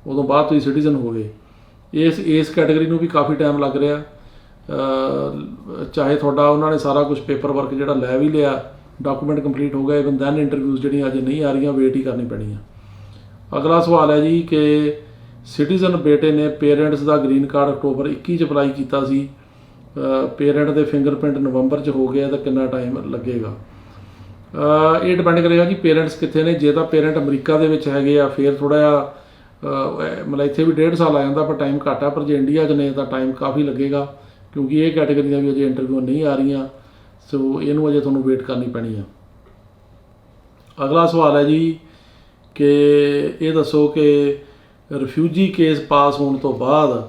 ਉਦੋਂ ਬਾਅਦ ਤੁਸੀਂ ਸਿਟੀਜ਼ਨ ਹੋ ਗਏ। ਇਸ ਕੈਟਾਗਰੀ ਨੂੰ ਵੀ ਕਾਫੀ ਟਾਈਮ ਲੱਗ ਰਿਹਾ, ਚਾਹੇ ਤੁਹਾਡਾ ਉਹਨਾਂ ਨੇ ਸਾਰਾ ਕੁਝ ਪੇਪਰ ਵਰਕ ਜਿਹੜਾ ਲੈ ਵੀ ਲਿਆ, ਡਾਕੂਮੈਂਟ ਕੰਪਲੀਟ ਹੋ ਗਏ, ਇਵਨ ਦੈਨ ਇੰਟਰਵਿਊਜ਼ ਜਿਹੜੀਆਂ ਅਜੇ ਨਹੀਂ ਆ ਰਹੀਆਂ, ਵੇਟ ਹੀ ਕਰਨੀ ਪੈਣੀ ਆ। ਅਗਲਾ ਸਵਾਲ ਹੈ ਜੀ ਕਿ ਸਿਟੀਜ਼ਨ ਬੇਟੇ ਨੇ ਪੇਰੈਂਟਸ ਦਾ ਗ੍ਰੀਨ ਕਾਰਡ ਅਕਤੂਬਰ 21 'ਚ ਅਪਲਾਈ ਕੀਤਾ ਸੀ, ਪੇਰੈਂਟ ਦੇ ਫਿੰਗਰਪ੍ਰਿੰਟ ਨਵੰਬਰ 'ਚ ਹੋ ਗਿਆ, ਤਾਂ ਕਿੰਨਾ ਟਾਈਮ ਲੱਗੇਗਾ। ਇਹ ਡਿਪੈਂਡ ਕਰੇਗਾ ਜੀ ਪੇਰੈਂਟਸ ਕਿੱਥੇ ਨੇ। ਜੇ ਤਾਂ ਪੇਰੈਂਟ ਅਮਰੀਕਾ ਦੇ ਵਿੱਚ ਹੈਗੇ ਆ ਫਿਰ ਥੋੜ੍ਹਾ ਜਿਹਾ ਮਤਲਬ ਇੱਥੇ ਵੀ 1.5 ਸਾਲ ਆ ਜਾਂਦਾ, ਪਰ ਟਾਈਮ ਘੱਟ ਆ। ਪਰ ਜੇ ਇੰਡੀਆ 'ਚ ਨੇ ਤਾਂ ਟਾਈਮ ਕਾਫੀ ਲੱਗੇਗਾ, ਕਿਉਂਕਿ ਇਹ ਕੈਟਾਗਰੀ ਦੀਆਂ ਵੀ ਅਜੇ ਇੰਟਰਵਿਊ ਨਹੀਂ ਆ ਰਹੀਆਂ, ਸੋ ਇਹਨੂੰ ਅਜੇ ਤੁਹਾਨੂੰ ਵੇਟ ਕਰਨੀ ਪੈਣੀ ਆ। ਅਗਲਾ ਸਵਾਲ ਹੈ ਜੀ ਕਿ ਇਹ ਦੱਸੋ ਕਿ ਰਿਫਿਊਜੀ ਕੇਸ ਪਾਸ ਹੋਣ ਤੋਂ ਬਾਅਦ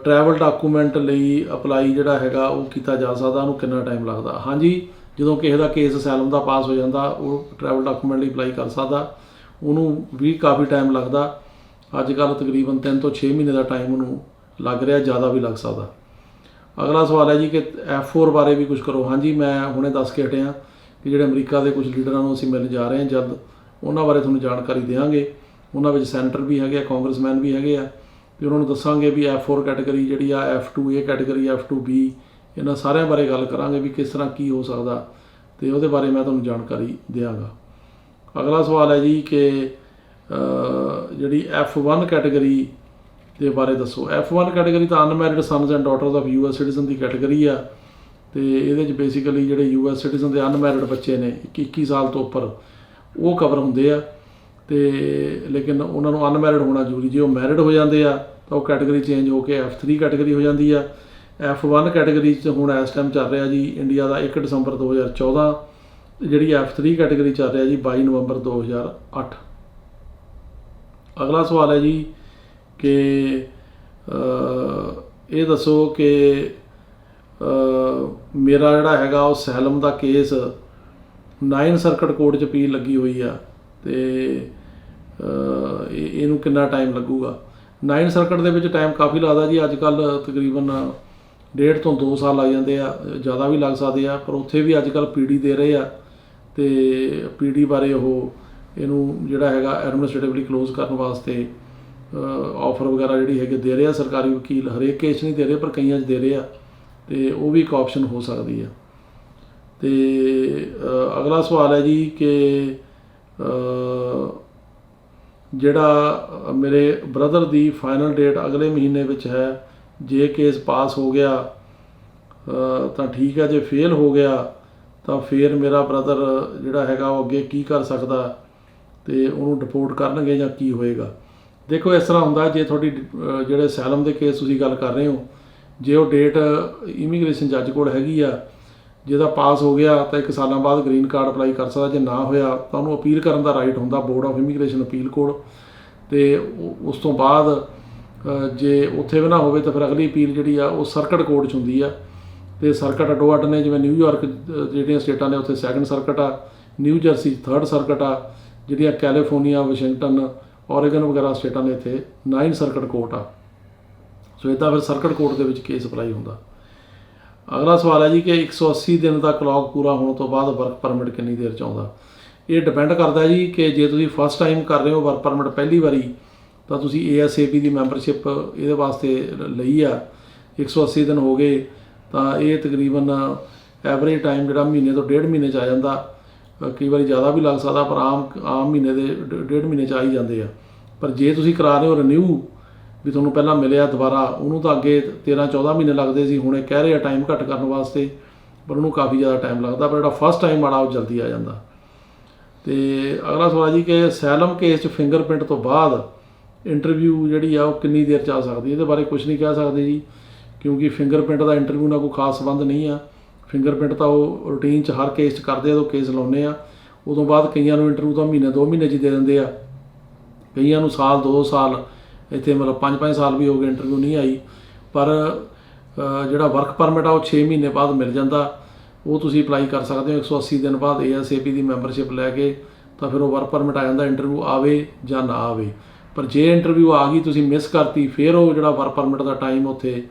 ਟਰੈਵਲ ਡਾਕੂਮੈਂਟ ਲਈ ਅਪਲਾਈ ਜਿਹੜਾ ਹੈਗਾ ਉਹ ਕੀਤਾ ਜਾ ਸਕਦਾ, ਉਹਨੂੰ ਕਿੰਨਾ ਟਾਈਮ ਲੱਗਦਾ। ਹਾਂਜੀ, ਜਦੋਂ ਕਿਸੇ ਦਾ ਕੇਸ ਅਸਾਈਲਮ ਦਾ ਪਾਸ ਹੋ ਜਾਂਦਾ, ਉਹ ਟਰੈਵਲ ਡਾਕੂਮੈਂਟ ਲਈ ਅਪਲਾਈ ਕਰ ਸਕਦਾ, ਉਹਨੂੰ ਵੀ ਕਾਫੀ ਟਾਈਮ ਲੱਗਦਾ। ਅੱਜ ਕੱਲ੍ਹ ਤਕਰੀਬਨ 3 ਤੋਂ 6 ਮਹੀਨੇ ਦਾ ਟਾਈਮ ਉਹਨੂੰ ਲੱਗ ਰਿਹਾ, ਜ਼ਿਆਦਾ ਵੀ ਲੱਗ ਸਕਦਾ। ਅਗਲਾ ਸਵਾਲ ਹੈ ਜੀ ਕਿ F4 ਬਾਰੇ ਵੀ ਕੁਝ ਕਰੋ। ਹਾਂਜੀ, ਮੈਂ ਹੁਣੇ ਦੱਸ ਕੇ ਹਟਿਆ ਕਿ ਜਿਹੜੇ ਅਮਰੀਕਾ ਦੇ ਕੁਝ ਲੀਡਰਾਂ ਨੂੰ ਅਸੀਂ ਮਿਲਣ ਜਾ ਰਹੇ ਹਾਂ ਜਲਦ, ਉਹਨਾਂ ਬਾਰੇ ਤੁਹਾਨੂੰ ਜਾਣਕਾਰੀ ਦੇਵਾਂਗੇ। ਉਹਨਾਂ ਵਿੱਚ ਸੈਨੇਟਰ ਵੀ ਹੈਗੇ ਆ, ਕਾਂਗਰਸਮੈਨ ਵੀ ਹੈਗੇ ਆ, ਤੇ ਉਹਨਾਂ ਨੂੰ ਦੱਸਾਂਗੇ ਵੀ F4 ਕੈਟਾਗਰੀ ਜਿਹੜੀ ਆ, F2A ਕੈਟਾਗਰੀ, F2B, ਇਹਨਾਂ ਸਾਰਿਆਂ ਬਾਰੇ ਗੱਲ ਕਰਾਂਗੇ ਵੀ ਕਿਸ ਤਰ੍ਹਾਂ ਕੀ ਹੋ ਸਕਦਾ, ਤੇ ਉਹਦੇ ਬਾਰੇ ਮੈਂ ਤੁਹਾਨੂੰ ਜਾਣਕਾਰੀ ਦਿਆਂਗਾ। ਅਗਲਾ ਸਵਾਲ ਹੈ ਜੀ ਕਿ ਜਿਹੜੀ F1 ਕੈਟਾਗਰੀ ਦੇ ਬਾਰੇ ਦੱਸੋ। F1 ਕੈਟਾਗਰੀ ਤਾਂ unmarried sons and daughters of US citizen the category ਆ, ਤੇ ਇਹਦੇ 'ਚ ਬੇਸਿਕਲੀ ਜਿਹੜੇ US ਸਿਟੀਜ਼ਨ ਦੇ ਅਨਮੈਰਿਡ ਬੱਚੇ ਨੇ 21 ਸਾਲ ਤੋਂ ਉੱਪਰ, ਉਹ ਕਵਰ ਹੁੰਦੇ ਆ। ਤੇ ਲੇਕਿਨ ਉਹਨਾਂ ਨੂੰ ਅਨਮੈਰਿਡ ਹੋਣਾ ਜ਼ਰੂਰੀ, ਜੇ ਉਹ ਮੈਰਿਡ ਹੋ ਜਾਂਦੇ ਆ ਤਾਂ ਉਹ ਕੈਟਾਗਰੀ ਚੇਂਜ ਹੋ ਕੇ F3 ਕੈਟਾਗਰੀ ਹੋ ਜਾਂਦੀ ਆ। F1 ਕੈਟਾਗਰੀ 'ਚ ਹੁਣ ਇਸ ਟਾਈਮ ਚੱਲ ਰਿਹਾ ਜੀ ਇੰਡੀਆ ਦਾ 1 ਦਸੰਬਰ 2014, ਜਿਹੜੀ F3 ਕੈਟਾਗਰੀ ਚੱਲ ਰਿਹਾ ਜੀ 22 ਨਵੰਬਰ 2008। ਅਗਲਾ ਸਵਾਲ ਹੈ ਜੀ ਕਿ ਇਹ ਦੱਸੋ ਕਿ ਮੇਰਾ ਜਿਹੜਾ ਹੈਗਾ ਉਹ ਸੈਲਮ ਦਾ ਕੇਸ 9 ਸਰਕਟ ਕੋਰਟ 'ਚ ਅਪੀਲ ਲੱਗੀ ਹੋਈ ਆ, ਤੇ ਇਹਨੂੰ ਕਿੰਨਾ ਟਾਈਮ ਲੱਗੂਗਾ। 9 ਸਰਕਟ ਦੇ ਵਿੱਚ ਟਾਈਮ ਕਾਫੀ ਲੱਗਦਾ ਜੀ, ਅੱਜ ਕੱਲ੍ਹ ਤਕਰੀਬਨ 1.5 ਤੋਂ 2 ਸਾਲ ਲੱਗ ਜਾਂਦੇ ਆ, ਜ਼ਿਆਦਾ ਵੀ ਲੱਗ ਸਕਦੇ ਆ, ਪਰ ਉੱਥੇ ਵੀ ਅੱਜ ਕੱਲ੍ਹ PD ਦੇ ਰਹੇ ਆ, ਤੇ PD ਬਾਰੇ ਉਹ ਇਹਨੂੰ ਜਿਹੜਾ ਹੈਗਾ ਐਡਮਿਨਿਸਟ੍ਰੇਟਿਵਲੀ ਕਲੋਜ਼ ਕਰਨ ਵਾਸਤੇ ਆਫਰ ਵਗੈਰਾ ਜਿਹੜੀ ਹੈਗੇ ਦੇ ਰਹੇ ਆ ਸਰਕਾਰੀ ਵਕੀਲ। ਹਰੇਕ ਕੇਸ ਨਹੀਂ ਦੇ ਰਹੇ ਪਰ ਕਈਆਂ 'ਚ ਦੇ ਰਹੇ ਆ, ਤੇ ਉਹ ਵੀ ਇੱਕ ਆਪਸ਼ਨ ਹੋ ਸਕਦੀ ਆ। ਤੇ ਅਗਲਾ ਸਵਾਲ ਹੈ ਜੀ ਕਿ ਜਿਹੜਾ ਮੇਰੇ ਬ੍ਰਦਰ ਦੀ ਫਾਈਨਲ ਡੇਟ ਅਗਲੇ ਮਹੀਨੇ ਵਿੱਚ ਹੈ, ਜੇ ਕੇਸ ਪਾਸ ਹੋ ਗਿਆ ਤਾਂ ਠੀਕ ਹੈ, ਜੇ ਫੇਲ ਹੋ ਗਿਆ ਤਾਂ ਫਿਰ ਮੇਰਾ ਬ੍ਰਦਰ ਜਿਹੜਾ ਹੈਗਾ ਉਹ ਅੱਗੇ ਕੀ ਕਰ ਸਕਦਾ, ਤੇ ਉਹਨੂੰ ਡਿਪੋਰਟ ਕਰਨਗੇ ਜਾਂ ਕੀ ਹੋਏਗਾ। ਦੇਖੋ ਇਸ ਤਰ੍ਹਾਂ ਹੁੰਦਾ, ਜੇ ਤੁਹਾਡੀ ਜਿਹੜੇ ਸੈਲਮ ਦੇ ਕੇਸ ਤੁਸੀਂ ਗੱਲ ਕਰ ਰਹੇ ਹੋ, ਜੇ ਉਹ ਡੇਟ ਇਮੀਗ੍ਰੇਸ਼ਨ ਜੱਜ ਕੋਲ ਹੈਗੀ ਆ, ਜਿਹਦਾ ਪਾਸ ਹੋ ਗਿਆ ਤਾਂ 1 ਸਾਲਾਂ ਬਾਅਦ ਗ੍ਰੀਨ ਕਾਰਡ ਅਪਲਾਈ ਕਰ ਸਕਦਾ, ਜੇ ਨਾ ਹੋਇਆ ਤਾਂ ਉਹਨੂੰ ਅਪੀਲ ਕਰਨ ਦਾ ਰਾਈਟ ਹੁੰਦਾ ਬੋਰਡ ਆਫ ਇਮੀਗ੍ਰੇਸ਼ਨ ਅਪੀਲ ਕੋਲ। ਤੇ ਉਸ ਤੋਂ ਬਾਅਦ ਜੇ ਉੱਥੇ ਵੀ ਨਾ ਹੋਵੇ ਤਾਂ ਫਿਰ ਅਗਲੀ ਅਪੀਲ ਜਿਹੜੀ ਆ ਉਹ ਸਰਕਟ ਕੋਰਟ 'ਚ ਹੁੰਦੀ ਆ, ਤੇ ਸਰਕਟ ਅੱਡੋ ਅੱਡ ਨੇ, ਜਿਵੇਂ ਨਿਊਯਾਰਕ ਜਿਹੜੀਆਂ ਸਟੇਟਾਂ ਨੇ ਉੱਥੇ 2nd ਸਰਕਟ ਆ, ਨਿਊ ਜਰਸੀ 3rd ਸਰਕਟ ਆ, ਜਿਹੜੀਆਂ ਕੈਲੀਫੋਰਨੀਆ, ਵਾਸ਼ਿੰਗਟਨ, ਔਰੇਗਨ ਵਗੈਰਾ ਸਟੇਟਾਂ ਨੇ ਇੱਥੇ 9 ਸਰਕਟ ਕੋਰਟ ਆ। ਸੋ ਇੱਦਾਂ ਫਿਰ ਸਰਕਟ ਕੋਰਟ ਦੇ ਵਿੱਚ ਕੇਸ ਅਪਲਾਈ ਹੁੰਦਾ। ਅਗਲਾ ਸਵਾਲ ਹੈ ਜੀ ਕਿ 180 ਦਿਨ ਦਾ ਕਲੌਕ ਪੂਰਾ ਹੋਣ ਤੋਂ ਬਾਅਦ ਵਰਕ ਪਰਮਿਟ ਕਿੰਨੀ ਦੇਰ 'ਚ ਆਉਂਦਾ। ਇਹ ਡਿਪੈਂਡ ਕਰਦਾ ਜੀ ਕਿ ਜੇ ਤੁਸੀਂ ਫਸਟ ਟਾਈਮ ਕਰ ਰਹੇ ਹੋ ਵਰਕ ਪਰਮਿਟ ਪਹਿਲੀ ਵਾਰੀ, ਤਾਂ ਤੁਸੀਂ ASAP ਦੀ ਮੈਂਬਰਸ਼ਿਪ ਇਹਦੇ ਵਾਸਤੇ ਲਈ ਆ, 180 ਦਿਨ ਹੋ ਗਏ ਤਾਂ ਇਹ ਤਕਰੀਬਨ ਐਵਰੇਜ ਟਾਈਮ ਜਿਹੜਾ ਮਹੀਨੇ ਤੋਂ 1.5 ਮਹੀਨੇ 'ਚ ਆ ਜਾਂਦਾ, ਕਈ ਵਾਰੀ ਜ਼ਿਆਦਾ ਵੀ ਲੱਗ ਸਕਦਾ, ਪਰ ਆਮ ਮਹੀਨੇ ਦੇ 1.5 ਮਹੀਨੇ 'ਚ ਆ ਹੀ ਜਾਂਦੇ ਆ। ਪਰ ਜੇ ਤੁਸੀਂ ਕਰਾ ਰਹੇ ਹੋ ਰਿਨਿਊ, ਵੀ ਤੁਹਾਨੂੰ ਪਹਿਲਾਂ ਮਿਲਿਆ ਦੁਬਾਰਾ, ਉਹਨੂੰ ਤਾਂ ਅੱਗੇ 13-14 ਮਹੀਨੇ ਲੱਗਦੇ ਸੀ, ਹੁਣ ਇਹ ਕਹਿ ਰਹੇ ਆ ਟਾਈਮ ਘੱਟ ਕਰਨ ਵਾਸਤੇ, ਪਰ ਉਹਨੂੰ ਕਾਫੀ ਜ਼ਿਆਦਾ ਟਾਈਮ ਲੱਗਦਾ, ਪਰ ਜਿਹੜਾ ਫਸਟ ਟਾਈਮ ਵਾਲਾ ਉਹ ਜਲਦੀ ਆ ਜਾਂਦਾ। ਤੇ ਅਗਲਾ ਸਵਾਲ ਜੀ ਕਿ ਸੈਲਮ ਕੇਸ 'ਚ ਫਿੰਗਰਪ੍ਰਿੰਟ ਤੋਂ ਬਾਅਦ ਇੰਟਰਵਿਊ ਜਿਹੜੀ ਆ ਉਹ ਕਿੰਨੀ ਦੇਰ 'ਚ ਆ ਸਕਦੀ। ਇਹਦੇ ਬਾਰੇ ਕੁਝ ਨਹੀਂ ਕਹਿ ਸਕਦੇ ਜੀ, ਕਿਉਂਕਿ ਫਿੰਗਰਪ੍ਰਿੰਟ ਦਾ ਇੰਟਰਵਿਊ ਨਾਲ ਕੋਈ ਖਾਸ ਸੰਬੰਧ ਨਹੀਂ ਆ। ਫਿੰਗਰਪ੍ਰਿੰਟ ਤਾਂ ਉਹ ਰੂਟੀਨ 'ਚ ਹਰ ਕੇਸ 'ਚ ਕਰਦੇ ਆ, ਜਦੋਂ ਕੇਸ ਲਾਉਂਦੇ ਆ ਉਦੋਂ ਬਾਅਦ ਕਈਆਂ ਨੂੰ ਇੰਟਰਵਿਊ ਤਾਂ ਮਹੀਨੇ 2 ਮਹੀਨੇ 'ਚ ਦੇ ਦਿੰਦੇ ਆ, ਕਈਆਂ ਨੂੰ ਸਾਲ 2 ਸਾਲ, ਇੱਥੇ ਮਤਲਬ 5-5 ਸਾਲ ਵੀ ਹੋ ਗਏ ਇੰਟਰਵਿਊ ਨਹੀਂ ਆਈ। ਪਰ ਜਿਹੜਾ ਵਰਕ ਪਰਮਿਟ ਆ ਉਹ 6 ਮਹੀਨੇ ਬਾਅਦ ਮਿਲ ਜਾਂਦਾ, ਉਹ ਤੁਸੀਂ ਅਪਲਾਈ ਕਰ ਸਕਦੇ ਹੋ 180 ਦਿਨ ਬਾਅਦ ASAP ਦੀ ਮੈਂਬਰਸ਼ਿਪ ਲੈ ਕੇ, ਤਾਂ ਫਿਰ ਉਹ ਵਰਕ ਪਰਮਿਟ ਆ ਜਾਂਦਾ, ਇੰਟਰਵਿਊ ਆਵੇ ਜਾਂ ਨਾ ਆਵੇ। ਪਰ ਜੇ ਇੰਟਰਵਿਊ ਆ ਗਈ, ਤੁਸੀਂ ਮਿਸ ਕਰਤੀ, ਫਿਰ ਉਹ ਜਿਹੜਾ ਵਰਕ ਪਰਮਿਟ ਦਾ ਟਾਈਮ ਉੱਥੇ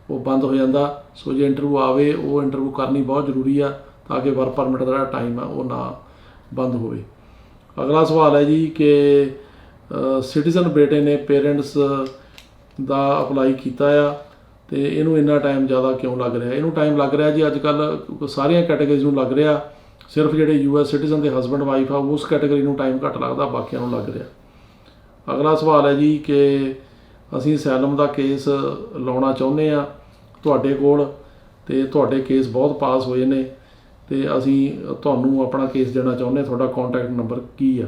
ਉਹ ਬੰਦ ਹੋ ਜਾਂਦਾ। ਸੋ ਜੇ ਇੰਟਰਵਿਊ ਆਵੇ, ਉਹ ਇੰਟਰਵਿਊ ਕਰਨੀ ਬਹੁਤ ਜ਼ਰੂਰੀ ਆ, ਤਾਂ ਕਿ ਵਰਕ ਪਰਮਿਟ ਦਾ ਜਿਹੜਾ ਟਾਈਮ ਆ ਉਹ ਨਾ ਬੰਦ ਹੋਵੇ। ਅਗਲਾ ਸਵਾਲ ਹੈ ਜੀ ਕਿ ਸਿਟੀਜ਼ਨ ਬੇਟੇ ਨੇ ਪੇਰੈਂਟਸ ਦਾ ਅਪਲਾਈ ਕੀਤਾ ਆ, ਤੇ ਇਹਨੂੰ ਇੰਨਾ ਟਾਈਮ ਜ਼ਿਆਦਾ ਕਿਉਂ ਲੱਗ ਰਿਹਾ। ਇਹਨੂੰ ਟਾਈਮ ਲੱਗ ਰਿਹਾ ਜੀ ਅੱਜ ਕੱਲ੍ਹ ਸਾਰੀਆਂ ਕੈਟਾਗਰੀਜ਼ ਨੂੰ ਲੱਗ ਰਿਹਾ, ਸਿਰਫ ਜਿਹੜੇ US ਸਿਟੀਜ਼ਨ ਦੇ ਹਸਬੈਂਡ ਵਾਈਫ ਆ ਉਸ ਕੈਟਾਗਰੀ ਨੂੰ ਟਾਈਮ ਘੱਟ ਲੱਗਦਾ, ਬਾਕੀਆਂ ਨੂੰ ਲੱਗ ਰਿਹਾ। ਅਗਲਾ ਸਵਾਲ ਹੈ ਜੀ ਕਿ ਅਸੀਂ ਸੈਲਮ ਦਾ ਕੇਸ ਲਾਉਣਾ ਚਾਹੁੰਦੇ ਆ ਤੁਹਾਡੇ ਕੋਲ, ਤੇ ਤੁਹਾਡੇ ਕੇਸ ਬਹੁਤ ਪਾਸ ਹੋਏ ਨੇ, ਤੇ ਅਸੀਂ ਤੁਹਾਨੂੰ ਆਪਣਾ ਕੇਸ ਦੇਣਾ ਚਾਹੁੰਦੇ, ਤੁਹਾਡਾ ਕੰਟੈਕਟ ਨੰਬਰ ਕੀ ਆ।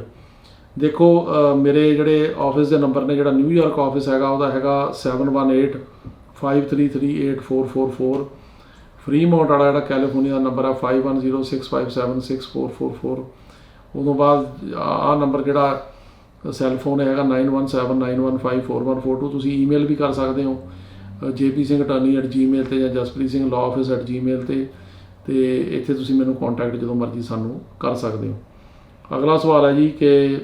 ਦੇਖੋ ਮੇਰੇ ਜਿਹੜੇ ਆਫਿਸ ਦੇ ਨੰਬਰ ਨੇ, ਜਿਹੜਾ ਨਿਊਯਾਰਕ ਆਫਿਸ ਹੈਗਾ ਉਹਦਾ ਹੈਗਾ 7185338444, ਫਰੀਮੌਂਟ ਵਾਲਾ ਜਿਹੜਾ ਕੈਲੀਫੋਰਨੀਆ ਦਾ ਨੰਬਰ ਆ 5106576444। ਉਦੋਂ ਬਾਅਦ ਆਹ ਨੰਬਰ ਜਿਹੜਾ ਸੈੱਲਫੋਨ ਹੈਗਾ 9179154142। ਤੁਸੀਂ ਈਮੇਲ ਵੀ ਕਰ ਸਕਦੇ ਹੋ jpsinghattorney@gmail 'ਤੇ ਜਾਂ jaspreetsinghlawoffice@gmail 'ਤੇ, ਤੇ ਇੱਥੇ ਤੁਸੀਂ ਮੈਨੂੰ ਕੰਟੈਕਟ ਜਦੋਂ ਮਰਜ਼ੀ ਸਾਨੂੰ ਕਰ ਸਕਦੇ ਹੋ। ਅਗਲਾ ਸਵਾਲ ਹੈ ਜੀ ਕਿ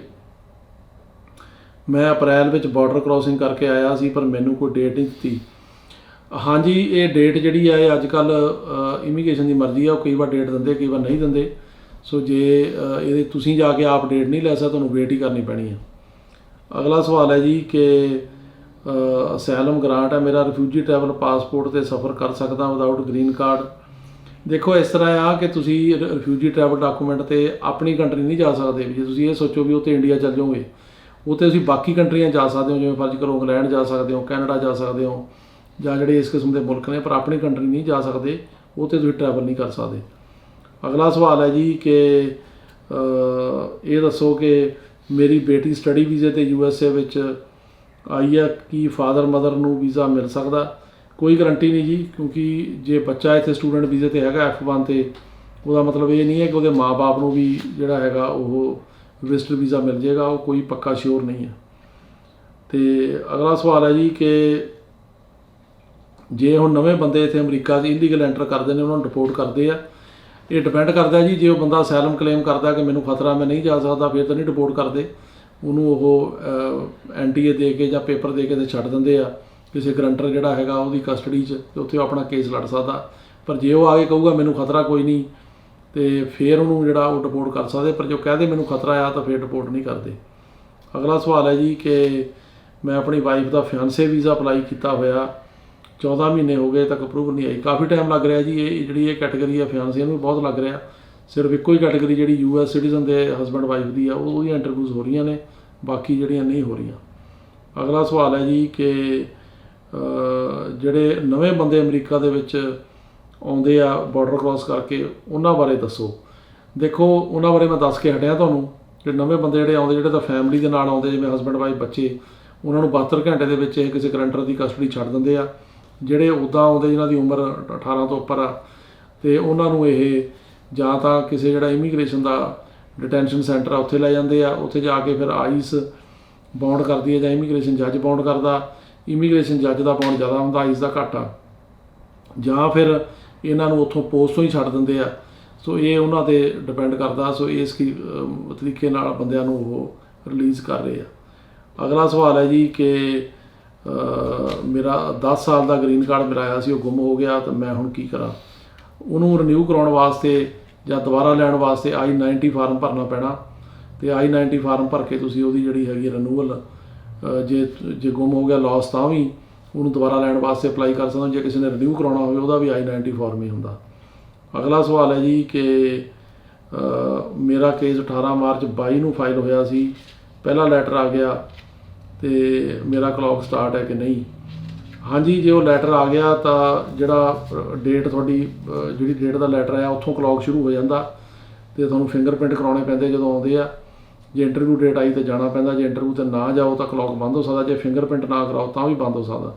ਮੈਂ ਅਪ੍ਰੈਲ ਵਿੱਚ ਬਾਰਡਰ ਕ੍ਰੋਸਿੰਗ ਕਰਕੇ ਆਇਆ ਸੀ, ਪਰ ਮੈਨੂੰ ਕੋਈ ਡੇਟ ਨਹੀਂ ਦਿੱਤੀ। ਹਾਂਜੀ, ਇਹ ਡੇਟ ਜਿਹੜੀ ਆ ਇਹ ਅੱਜ ਕੱਲ੍ਹ ਇਮੀਗ੍ਰੇਸ਼ਨ ਦੀ ਮਰਜ਼ੀ ਆ, ਉਹ ਕਈ ਵਾਰ ਡੇਟ ਦਿੰਦੇ, ਕਈ ਵਾਰ ਨਹੀਂ ਦਿੰਦੇ। ਸੋ ਜੇ ਇਹਦੇ ਤੁਸੀਂ ਜਾ ਕੇ ਆਪ ਡੇਟ ਨਹੀਂ ਲੈ ਸਕਦੇ, ਤੁਹਾਨੂੰ ਵੇਟ ਹੀ ਕਰਨੀ ਪੈਣੀ ਹੈ। ਅਗਲਾ ਸਵਾਲ ਹੈ ਜੀ ਕਿ असैलम ग्रांट है, मेरा रिफ्यूजी ट्रैवल पासपोर्ट ਤੇ सफ़र कर सकता विदाउट ग्रीन कार्ड। देखो इस तरह आ कि तुसी रिफ्यूजी ट्रैवल डॉकूमेंट ਤੇ ਆਪਣੀ ਕੰਟਰੀ ਨਹੀਂ ਜਾ ਸਕਦੇ। ਜੇ ਤੁਸੀਂ ਇਹ ਸੋਚੋ ਵੀ ਉੱਥੇ ਇੰਡੀਆ ਚੱਲ ਜਾਓਗੇ, ਉੱਥੇ ਤੁਸੀਂ ਬਾਕੀ ਕੰਟਰੀਆਂ ਜਾ ਸਕਦੇ ਹੋ, ਜਿਵੇਂ ਫਰਜ਼ ਕਰੋ ਇੰਗਲੈਂਡ ਜਾ ਸਕਦੇ ਹੋ, ਕੈਨੇਡਾ ਜਾ ਸਕਦੇ ਹੋ, ਜਾਂ ਜਿਹੜੇ ਇਸ ਕਿਸਮ ਦੇ ਮੁਲਕ ਨੇ, ਪਰ ਆਪਣੀ ਕੰਟਰੀ ਨਹੀਂ ਜਾ ਸਕਦੇ, ਉੱਥੇ ਤੁਸੀਂ ਟਰੈਵਲ ਨਹੀਂ ਕਰ ਸਕਦੇ। ਅਗਲਾ ਸਵਾਲ ਹੈ ਜੀ ਕਿ ਇਹ ਦੱਸੋ ਕਿ ਮੇਰੀ ਬੇਟੀ ਸਟੱਡੀ ਵੀਜ਼ੇ ਤੇ USA ਵਿੱਚ ਆਈ ਹੈ, ਕੀ ਫਾਦਰ ਮਦਰ ਨੂੰ ਵੀਜ਼ਾ ਮਿਲ ਸਕਦਾ? ਕੋਈ ਗਰੰਟੀ ਨਹੀਂ ਜੀ, ਕਿਉਂਕਿ ਜੇ ਬੱਚਾ ਇੱਥੇ ਸਟੂਡੈਂਟ ਵੀਜ਼ੇ ਤੇ ਹੈਗਾ F1 ਤੇ, ਉਹਦਾ ਮਤਲਬ ਇਹ ਨਹੀਂ ਹੈ ਕਿ ਉਹਦੇ ਮਾਂ-ਬਾਪ ਨੂੰ ਵੀ ਜਿਹੜਾ ਹੈਗਾ ਉਹ ਵਿਜ਼ਟਰ ਵੀਜ਼ਾ ਮਿਲ ਜਾਏਗਾ, ਉਹ ਕੋਈ ਪੱਕਾ ਸ਼ੋਰ ਨਹੀਂ ਹੈ। ਤੇ ਅਗਲਾ ਸਵਾਲ ਹੈ ਜੀ ਕਿ ਜੇ ਹੁਣ ਨਵੇਂ ਬੰਦੇ ਇੱਥੇ ਅਮਰੀਕਾ 'ਚ ਇਲੀਗਲ ਐਂਟਰ ਕਰਦੇ ਨੇ, ਉਹਨਾਂ ਨੂੰ ਰਿਪੋਰਟ ਕਰਦੇ ਆ। ਇਹ ਡਿਪੈਂਡ ਕਰਦਾ ਜੀ, ਜੇ ਉਹ ਬੰਦਾ ਅਸਾਈਲਮ ਕਲੇਮ ਕਰਦਾ ਕਿ ਮੈਨੂੰ ਖਤਰਾ, ਮੈਂ ਨਹੀਂ ਜਾ ਸਕਦਾ, ਫਿਰ ਤਾਂ ਨਹੀਂ ਰਿਪੋਰਟ ਕਰਦੇ। ਉਹਨੂੰ ਉਹ NTA ਦੇ ਕੇ ਜਾਂ ਪੇਪਰ ਦੇ ਕੇ ਤੇ ਛੱਡ ਦਿੰਦੇ ਆ ਕਿਸੇ ਗਰੰਟਰ ਜਿਹੜਾ ਹੈਗਾ ਉਹਦੀ ਕਸਟਡੀ 'ਚ, ਤੇ ਉੱਥੇ ਉਹ ਆਪਣਾ ਕੇਸ ਲੜ ਸਕਦਾ। ਪਰ ਜੇ ਉਹ ਆ ਕੇ ਕਹੂਗਾ ਮੈਨੂੰ ਖਤਰਾ ਕੋਈ ਨਹੀਂ, ਤੇ ਫਿਰ ਉਹਨੂੰ ਜਿਹੜਾ ਉਹ ਰਿਪੋਰਟ ਕਰ ਸਕਦੇ। ਪਰ ਜੋ ਕਹਦੇ ਮੈਨੂੰ ਖਤਰਾ ਆ ਤਾਂ ਫਿਰ ਰਿਪੋਰਟ ਨਹੀਂ ਕਰਦੇ। ਅਗਲਾ ਸਵਾਲ ਹੈ ਜੀ ਕਿ ਮੈਂ ਆਪਣੀ ਵਾਈਫ ਦਾ ਫਿਆਂਸੇ ਵੀਜ਼ਾ ਅਪਲਾਈ ਕੀਤਾ ਹੋਇਆ, 14 ਮਹੀਨੇ ਹੋ ਗਏ ਤੱਕ ਅਪਰੂਵਲ ਨਹੀਂ ਆਈ। ਕਾਫੀ ਟਾਈਮ ਲੱਗ ਰਿਹਾ ਜੀ। ਇਹ ਜਿਹੜੀ ਇਹ ਕੈਟੇਗਰੀ ਆ ਫਿਆਂਸੇ, ਇਹਨੂੰ ਵੀ ਬਹੁਤ ਲੱਗ ਰਿਹਾ। ਸਿਰਫ ਇੱਕੋ ਹੀ ਕੈਟੇਗਰੀ ਜਿਹੜੀ US ਸਿਟੀਜ਼ਨ ਦੇ ਹਸਬੈਂਡ ਵਾਈਫ ਦੀ ਆ, ਉਹਦੀਆਂ ਇੰਟਰਵਿਊਜ਼ ਹੋ ਰਹੀਆਂ ਨੇ, ਬਾਕੀ ਜਿਹੜੀਆਂ ਨਹੀਂ ਹੋ ਰਹੀਆਂ। ਅਗਲਾ ਸਵਾਲ ਹੈ ਜੀ ਕਿ ਜਿਹੜੇ ਨਵੇਂ ਬੰਦੇ ਅਮਰੀਕਾ ਦੇ ਵਿੱਚ ਆਉਂਦੇ ਆ ਬਾਰਡਰ ਕ੍ਰਾਸ ਕਰਕੇ, ਉਹਨਾਂ ਬਾਰੇ ਦੱਸੋ। ਦੇਖੋ ਉਹਨਾਂ ਬਾਰੇ ਮੈਂ ਦੱਸ ਕੇ ਹਟਿਆ ਤੁਹਾਨੂੰ ਕਿ ਨਵੇਂ ਬੰਦੇ ਜਿਹੜੇ ਆਉਂਦੇ, ਜਿਹੜੇ ਤਾਂ ਫੈਮਿਲੀ ਦੇ ਨਾਲ ਆਉਂਦੇ, ਜਿਵੇਂ ਹਸਬੈਂਡ ਵਾਈਫ ਬੱਚੇ, ਉਹਨਾਂ ਨੂੰ 72 ਘੰਟੇ ਦੇ ਵਿੱਚ ਇਹ ਕਿਸੇ ਗਰੰਟਰ ਦੀ ਕਸਟਡੀ ਛੱਡ ਦਿੰਦੇ ਆ। ਜਿਹੜੇ ਉੱਦਾਂ ਆਉਂਦੇ ਜਿਨ੍ਹਾਂ ਦੀ ਉਮਰ 18 ਤੋਂ ਉੱਪਰ ਆ, ਅਤੇ ਉਹਨਾਂ ਨੂੰ ਇਹ ਜਾਂ ਤਾਂ ਕਿਸੇ ਜਿਹੜਾ ਇਮੀਗ੍ਰੇਸ਼ਨ ਦਾ ਡਿਟੈਂਸ਼ਨ ਸੈਂਟਰ ਆ ਉੱਥੇ ਲੈ ਜਾਂਦੇ ਆ। ਉੱਥੇ ਜਾ ਕੇ ਫਿਰ ਆਈਸ ਬਾਉਂਡ ਕਰਦੀ ਹੈ ਜਾਂ ਇਮੀਗ੍ਰੇਸ਼ਨ ਜੱਜ ਬਾਉਂਡ ਕਰਦਾ। ਇਮੀਗ੍ਰੇਸ਼ਨ ਜੱਜ ਦਾ ਬਾਉਂਡ ਜ਼ਿਆਦਾ ਹੁੰਦਾ, ਆਈਸ ਦਾ ਘੱਟ ਆ। ਜਾਂ ਫਿਰ ਇਹਨਾਂ ਨੂੰ ਉੱਥੋਂ ਪੋਸਟ ਤੋਂ ਹੀ ਛੱਡ ਦਿੰਦੇ ਆ। ਸੋ ਇਹ ਉਹਨਾਂ 'ਤੇ ਡਿਪੈਂਡ ਕਰਦਾ। ਸੋ ਇਸ ਤਰੀਕੇ ਨਾਲ ਬੰਦਿਆਂ ਨੂੰ ਉਹ ਰਿਲੀਜ਼ ਕਰ ਰਹੇ ਆ। ਅਗਲਾ ਸਵਾਲ ਹੈ ਜੀ ਕਿ ਮੇਰਾ 10 ਸਾਲ ਦਾ ਗ੍ਰੀਨ ਕਾਰਡ ਮੇਰਾ ਆਇਆ ਸੀ, ਉਹ ਗੁੰਮ ਹੋ ਗਿਆ, ਤਾਂ ਮੈਂ ਹੁਣ ਕੀ ਕਰਾਂ? ਉਹਨੂੰ ਰਿਨਿਊ ਕਰਾਉਣ ਵਾਸਤੇ ਜਾਂ ਦੁਬਾਰਾ ਲੈਣ ਵਾਸਤੇ I-90 ਫਾਰਮ ਭਰਨਾ ਪੈਣਾ। ਅਤੇ I-90 ਫਾਰਮ ਭਰ ਕੇ ਤੁਸੀਂ ਉਹਦੀ ਜਿਹੜੀ ਹੈਗੀ ਰਿਨਿਊਅਲ, ਜੇ ਗੁੰਮ ਹੋ ਗਿਆ ਲੌਸ, ਤਾਂ ਵੀ ਉਹਨੂੰ ਦੁਬਾਰਾ ਲੈਣ ਵਾਸਤੇ ਅਪਲਾਈ ਕਰ ਸਕਦੇ ਹੋ। ਜੇ ਕਿਸੇ ਨੇ ਰਿਨਿਊ ਕਰਾਉਣਾ ਹੋਵੇ, ਉਹਦਾ ਵੀ I-90 ਫਾਰਮ ਹੀ ਹੁੰਦਾ। ਅਗਲਾ ਸਵਾਲ ਹੈ ਜੀ ਕਿ ਮੇਰਾ ਕੇਸ 18 ਮਾਰਚ 22 ਨੂੰ ਫਾਈਲ ਹੋਇਆ ਸੀ, ਪਹਿਲਾ ਲੈਟਰ ਆ ਗਿਆ, ਅਤੇ ਮੇਰਾ ਕਲੌਕ ਸਟਾਰਟ ਹੈ ਕਿ ਨਹੀਂ? ਹਾਂਜੀ, ਜੇ ਉਹ ਲੈਟਰ ਆ ਗਿਆ ਤਾਂ ਜਿਹੜਾ ਡੇਟ ਤੁਹਾਡੀ ਜਿਹੜੀ ਡੇਟ ਦਾ ਲੈਟਰ ਆਇਆ ਉੱਥੋਂ ਕਲੌਕ ਸ਼ੁਰੂ ਹੋ ਜਾਂਦਾ, ਅਤੇ ਤੁਹਾਨੂੰ ਫਿੰਗਰਪ੍ਰਿੰਟ ਕਰਾਉਣੇ ਪੈਂਦੇ ਜਦੋਂ ਆਉਂਦੇ ਆ। ਜੇ ਇੰਟਰਵਿਊ ਡੇਟ ਆਈ ਤਾਂ ਜਾਣਾ ਪੈਂਦਾ, ਜੇ ਇੰਟਰਵਿਊ 'ਤੇ ਨਾ ਜਾਓ ਤਾਂ ਕਲੌਕ ਬੰਦ ਹੋ ਸਕਦਾ, ਜੇ ਫਿੰਗਰਪ੍ਰਿੰਟ ਨਾ ਕਰਾਓ ਤਾਂ ਵੀ ਬੰਦ ਹੋ ਸਕਦਾ।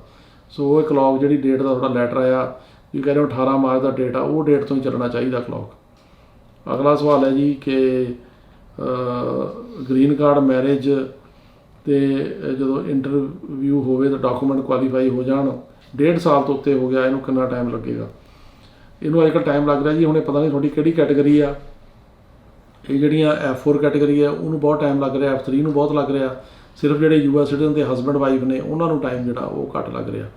ਸੋ ਇਹ ਕਲੌਕ ਜਿਹੜੀ ਡੇਟ ਦਾ ਤੁਹਾਡਾ ਲੈਟਰ ਆਇਆ, ਜੀ ਕਹਿ ਰਹੇ ਹੋ 18 ਮਾਰਚ ਦਾ ਡੇਟ ਆ, ਉਹ ਡੇਟ ਤੋਂ ਹੀ ਚੱਲਣਾ ਚਾਹੀਦਾ ਕਲੌਕ। ਅਗਲਾ ਸਵਾਲ ਹੈ ਜੀ ਕਿ ਗ੍ਰੀਨ ਕਾਰਡ ਮੈਰਿਜ ਅਤੇ ਜਦੋਂ ਇੰਟਰਵਿਊ ਹੋਵੇ ਤਾਂ ਡਾਕੂਮੈਂਟ ਕੁਆਲੀਫਾਈ ਹੋ ਜਾਣ, 1.5 ਸਾਲ ਤੋਂ ਉੱਤੇ ਹੋ ਗਿਆ, ਇਹਨੂੰ ਕਿੰਨਾ ਟਾਈਮ ਲੱਗੇਗਾ? ਇਹਨੂੰ ਅੱਜ ਕੱਲ੍ਹ ਟਾਈਮ ਲੱਗ ਰਿਹਾ ਜੀ। ਹੁਣੇ ਪਤਾ ਨਹੀਂ ਤੁਹਾਡੀ ਕਿਹੜੀ ਕੈਟੇਗਰੀ ਆ। ਇਹ ਜਿਹੜੀਆਂ F4 ਕੈਟੇਗਰੀ ਆ ਉਹਨੂੰ ਬਹੁਤ ਟਾਈਮ ਲੱਗ ਰਿਹਾ, F3 ਨੂੰ ਬਹੁਤ ਲੱਗ ਰਿਹਾ। ਸਿਰਫ ਜਿਹੜੇ US ਸਿਟੀਜ਼ਨ ਦੇ ਹਸਬੈਂਡ ਵਾਈਫ ਨੇ ਉਹਨਾਂ ਨੂੰ ਟਾਈਮ ਜਿਹੜਾ ਉਹ ਘੱਟ ਲੱਗ ਰਿਹਾ।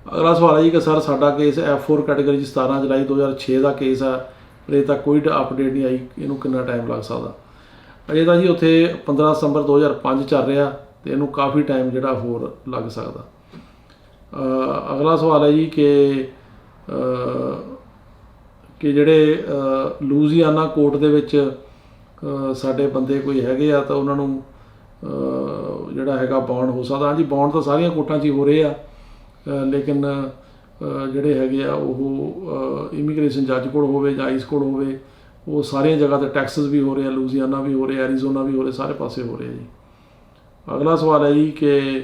ਅਗਲਾ ਸਵਾਲ ਹੈ ਜੀ ਕਿ ਸਰ ਸਾਡਾ ਕੇਸ F4 ਕੈਟੇਗਰੀ 'ਚ 17 ਜੁਲਾਈ 2006 ਦਾ ਕੇਸ ਆ, ਪਰ ਇਹ ਤੱਕ ਕੋਈ ਅਪਡੇਟ ਨਹੀਂ ਆਈ, ਇਹਨੂੰ ਕਿੰਨਾ ਟਾਈਮ ਲੱਗ ਸਕਦਾ? ਅਜੇ ਤਾਂ ਜੀ ਉੱਥੇ 15 ਸਤੰਬਰ 2005 ਚੱਲ ਰਿਹਾ, ਅਤੇ ਇਹਨੂੰ ਕਾਫੀ ਟਾਈਮ ਜਿਹੜਾ ਹੋਰ ਲੱਗ ਸਕਦਾ। ਅਗਲਾ ਸਵਾਲ ਹੈ ਜੀ ਕਿ ਜਿਹੜੇ ਲੂਜ਼ੀਆਨਾ ਕੋਰਟ ਦੇ ਵਿੱਚ ਸਾਡੇ ਬੰਦੇ ਕੋਈ ਹੈਗੇ ਆ, ਤਾਂ ਉਹਨਾਂ ਨੂੰ ਜਿਹੜਾ ਹੈਗਾ ਬੌਂਡ ਹੋ ਸਕਦਾ? ਹਾਂਜੀ, ਬੌਂਡ ਤਾਂ ਸਾਰੀਆਂ ਕੋਰਟਾਂ 'ਚ ਹੀ ਹੋ ਰਹੇ ਆ, ਲੇਕਿਨ ਜਿਹੜੇ ਹੈਗੇ ਆ ਉਹ ਇਮੀਗ੍ਰੇਸ਼ਨ ਜੱਜ ਕੋਲ ਹੋਵੇ ਜਾਂ ਆਈਸ ਕੋਲ ਹੋਵੇ, ਉਹ ਸਾਰੀਆਂ ਜਗ੍ਹਾ 'ਤੇ ਟੈਕਸਸ ਵੀ ਹੋ ਰਹੇ ਆ, ਲੂਜ਼ੀਆਨਾ ਵੀ ਹੋ ਰਹੇ, ਐਰੀਜ਼ੋਨਾ ਵੀ ਹੋ ਰਹੇ, ਸਾਰੇ ਪਾਸੇ ਹੋ ਰਹੇ ਆ ਜੀ। ਅਗਲਾ ਸਵਾਲ ਹੈ ਜੀ ਕਿ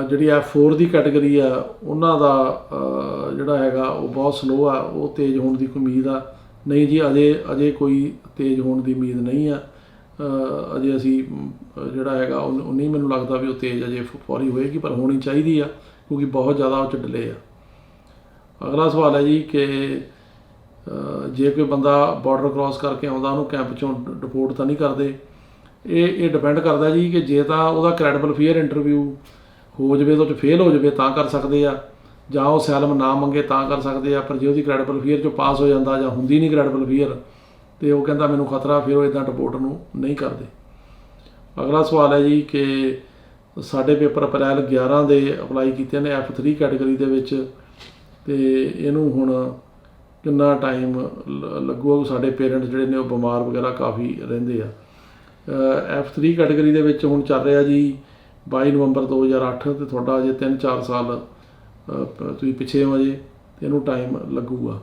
ਜਿਹੜੀ F4 ਦੀ ਕੈਟੇਗਰੀ ਆ, ਉਹਨਾਂ ਦਾ ਜਿਹੜਾ ਹੈਗਾ ਉਹ ਬਹੁਤ ਸਲੋਅ ਆ, ਉਹ ਤੇਜ਼ ਹੋਣ ਦੀ ਕੋਈ ਉਮੀਦ ਆ? ਨਹੀਂ ਜੀ, ਅਜੇ ਕੋਈ ਤੇਜ਼ ਹੋਣ ਦੀ ਉਮੀਦ ਨਹੀਂ ਆ। ਅਜੇ ਅਸੀਂ ਜਿਹੜਾ ਹੈਗਾ ਉਹ ਨਹੀਂ, ਮੈਨੂੰ ਲੱਗਦਾ ਵੀ ਉਹ ਤੇਜ਼ ਅਜੇ ਫੌਰੀ ਹੋਏਗੀ, ਪਰ ਹੋਣੀ ਚਾਹੀਦੀ ਆ, ਕਿਉਂਕਿ ਬਹੁਤ ਜ਼ਿਆਦਾ ਉਹ 'ਚ ਡਿਲੇ ਆ। ਅਗਲਾ ਸਵਾਲ ਹੈ ਜੀ ਕਿ ਜੇ ਕੋਈ ਬੰਦਾ ਬਾਰਡਰ ਕ੍ਰਾਸ ਕਰਕੇ ਆਉਂਦਾ, ਉਹਨੂੰ ਕੈਂਪ 'ਚੋਂ ਡਿਪੋਰਟ ਤਾਂ ਨਹੀਂ ਕਰਦੇ? ਇਹ ਡਿਪੈਂਡ ਕਰਦਾ ਜੀ ਕਿ ਜੇ ਤਾਂ ਉਹਦਾ ਕ੍ਰੈਡੀਬਲ ਫੇਅਰ ਇੰਟਰਵਿਊ ਹੋ ਜਾਵੇ, ਤਾਂ ਉਹ 'ਚ ਫੇਲ ਹੋ ਜਾਵੇ ਤਾਂ ਕਰ ਸਕਦੇ ਆ, ਜਾਂ ਉਹ ਅਸਾਈਲਮ ਨਾ ਮੰਗੇ ਤਾਂ ਕਰ ਸਕਦੇ ਆ। ਪਰ ਜੇ ਉਹਦੀ ਕ੍ਰੈਡੀਬਲ ਫੇਅਰ 'ਚੋਂ ਪਾਸ ਹੋ ਜਾਂਦਾ ਜਾਂ ਹੁੰਦੀ ਨਹੀਂ ਕ੍ਰੈਡੀਬਲ ਫੇਅਰ, ਅਤੇ ਉਹ ਕਹਿੰਦਾ ਮੈਨੂੰ ਖਤਰਾ, ਫਿਰ ਉਹ ਇੱਦਾਂ ਡਿਪੋਰਟ ਨੂੰ ਨਹੀਂ ਕਰਦੇ। ਅਗਲਾ ਸਵਾਲ ਹੈ ਜੀ ਕਿ ਸਾਡੇ ਪੇਪਰ ਅਪ੍ਰੈਲ 11 ਦੇ ਅਪਲਾਈ ਕੀਤੇ ਨੇ F3 ਕੈਟਾਗਰੀ ਦੇ ਵਿੱਚ, ਤੇ ਇਹਨੂੰ ਹੁਣ ਕਿੰਨਾ ਟਾਈਮ ਲੱਗੂਗਾ? ਸਾਡੇ ਪੇਰੈਂਟਸ ਜਿਹੜੇ ਨੇ ਉਹ ਬਿਮਾਰ ਵਗੈਰਾ ਕਾਫੀ ਰਹਿੰਦੇ ਆ। F3 ਕੈਟਾਗਰੀ ਦੇ ਵਿੱਚ ਹੁਣ ਚੱਲ ਰਿਹਾ ਜੀ 22 ਨਵੰਬਰ 2008, ਤੇ ਤੁਹਾਡਾ ਅਜੇ 3-4 ਸਾਲ ਤੁਸੀਂ ਪਿੱਛੇ ਹੋ ਅਜੇ, ਤੇ ਇਹਨੂੰ ਟਾਈਮ ਲੱਗੂਗਾ।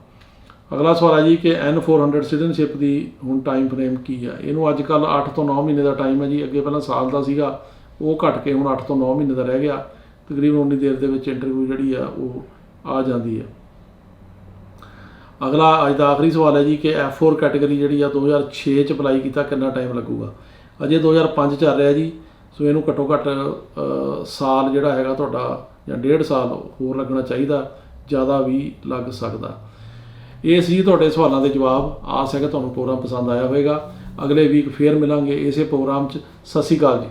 ਅਗਲਾ ਸਵਾਲ ਹੈ ਜੀ ਕਿ N400 ਸਿਟੀਜ਼ਨਸ਼ਿਪ ਦੀ ਹੁਣ ਟਾਈਮ ਫਰੇਮ ਕੀ ਆ? ਇਹਨੂੰ ਅੱਜ ਕੱਲ੍ਹ 8 ਤੋਂ 9 ਮਹੀਨੇ ਦਾ ਟਾਈਮ ਹੈ ਜੀ। ਅੱਗੇ ਪਹਿਲਾਂ ਸਾਲ ਦਾ ਸੀਗਾ, ਉਹ ਘਟ ਕੇ ਹੁਣ 8 ਤੋਂ 9 ਮਹੀਨੇ ਦਾ ਰਹਿ ਗਿਆ। ਤਕਰੀਬਨ ਉਨੀ ਦੇਰ ਦੇ ਵਿੱਚ ਇੰਟਰਵਿਊ ਜਿਹੜੀ ਆ ਉਹ ਆ ਜਾਂਦੀ ਆ। ਅਗਲਾ ਅੱਜ ਦਾ ਆਖਰੀ ਸਵਾਲ ਹੈ ਜੀ ਕਿ F4 ਕੈਟਾਗਰੀ ਜਿਹੜੀ ਆ 2006 'ਚ ਅਪਲਾਈ ਕੀਤਾ, ਕਿੰਨਾ ਟਾਈਮ ਲੱਗੂਗਾ? ਅਜੇ 2005 ਚੱਲ ਰਿਹਾ ਜੀ, ਸੋ ਇਹਨੂੰ ਘੱਟੋ ਘੱਟ ਸਾਲ ਜਿਹੜਾ ਹੈਗਾ ਤੁਹਾਡਾ ਜਾਂ 1.5 ਸਾਲ ਹੋਰ ਲੱਗਣਾ ਚਾਹੀਦਾ, ਜ਼ਿਆਦਾ ਵੀ ਲੱਗ ਸਕਦਾ। ਇਹ ਸੀ ਤੁਹਾਡੇ ਸਵਾਲਾਂ ਦੇ ਜਵਾਬ। ਆਸ ਹੈ ਕਿ ਤੁਹਾਨੂੰ ਪ੍ਰੋਗਰਾਮ ਪਸੰਦ ਆਇਆ ਹੋਵੇਗਾ। ਅਗਲੇ ਵੀਕ ਫੇਰ ਮਿਲਾਂਗੇ ਇਸੇ ਪ੍ਰੋਗਰਾਮ 'ਚ। ਸਤਿ ਸ਼੍ਰੀ ਅਕਾਲ ਜੀ।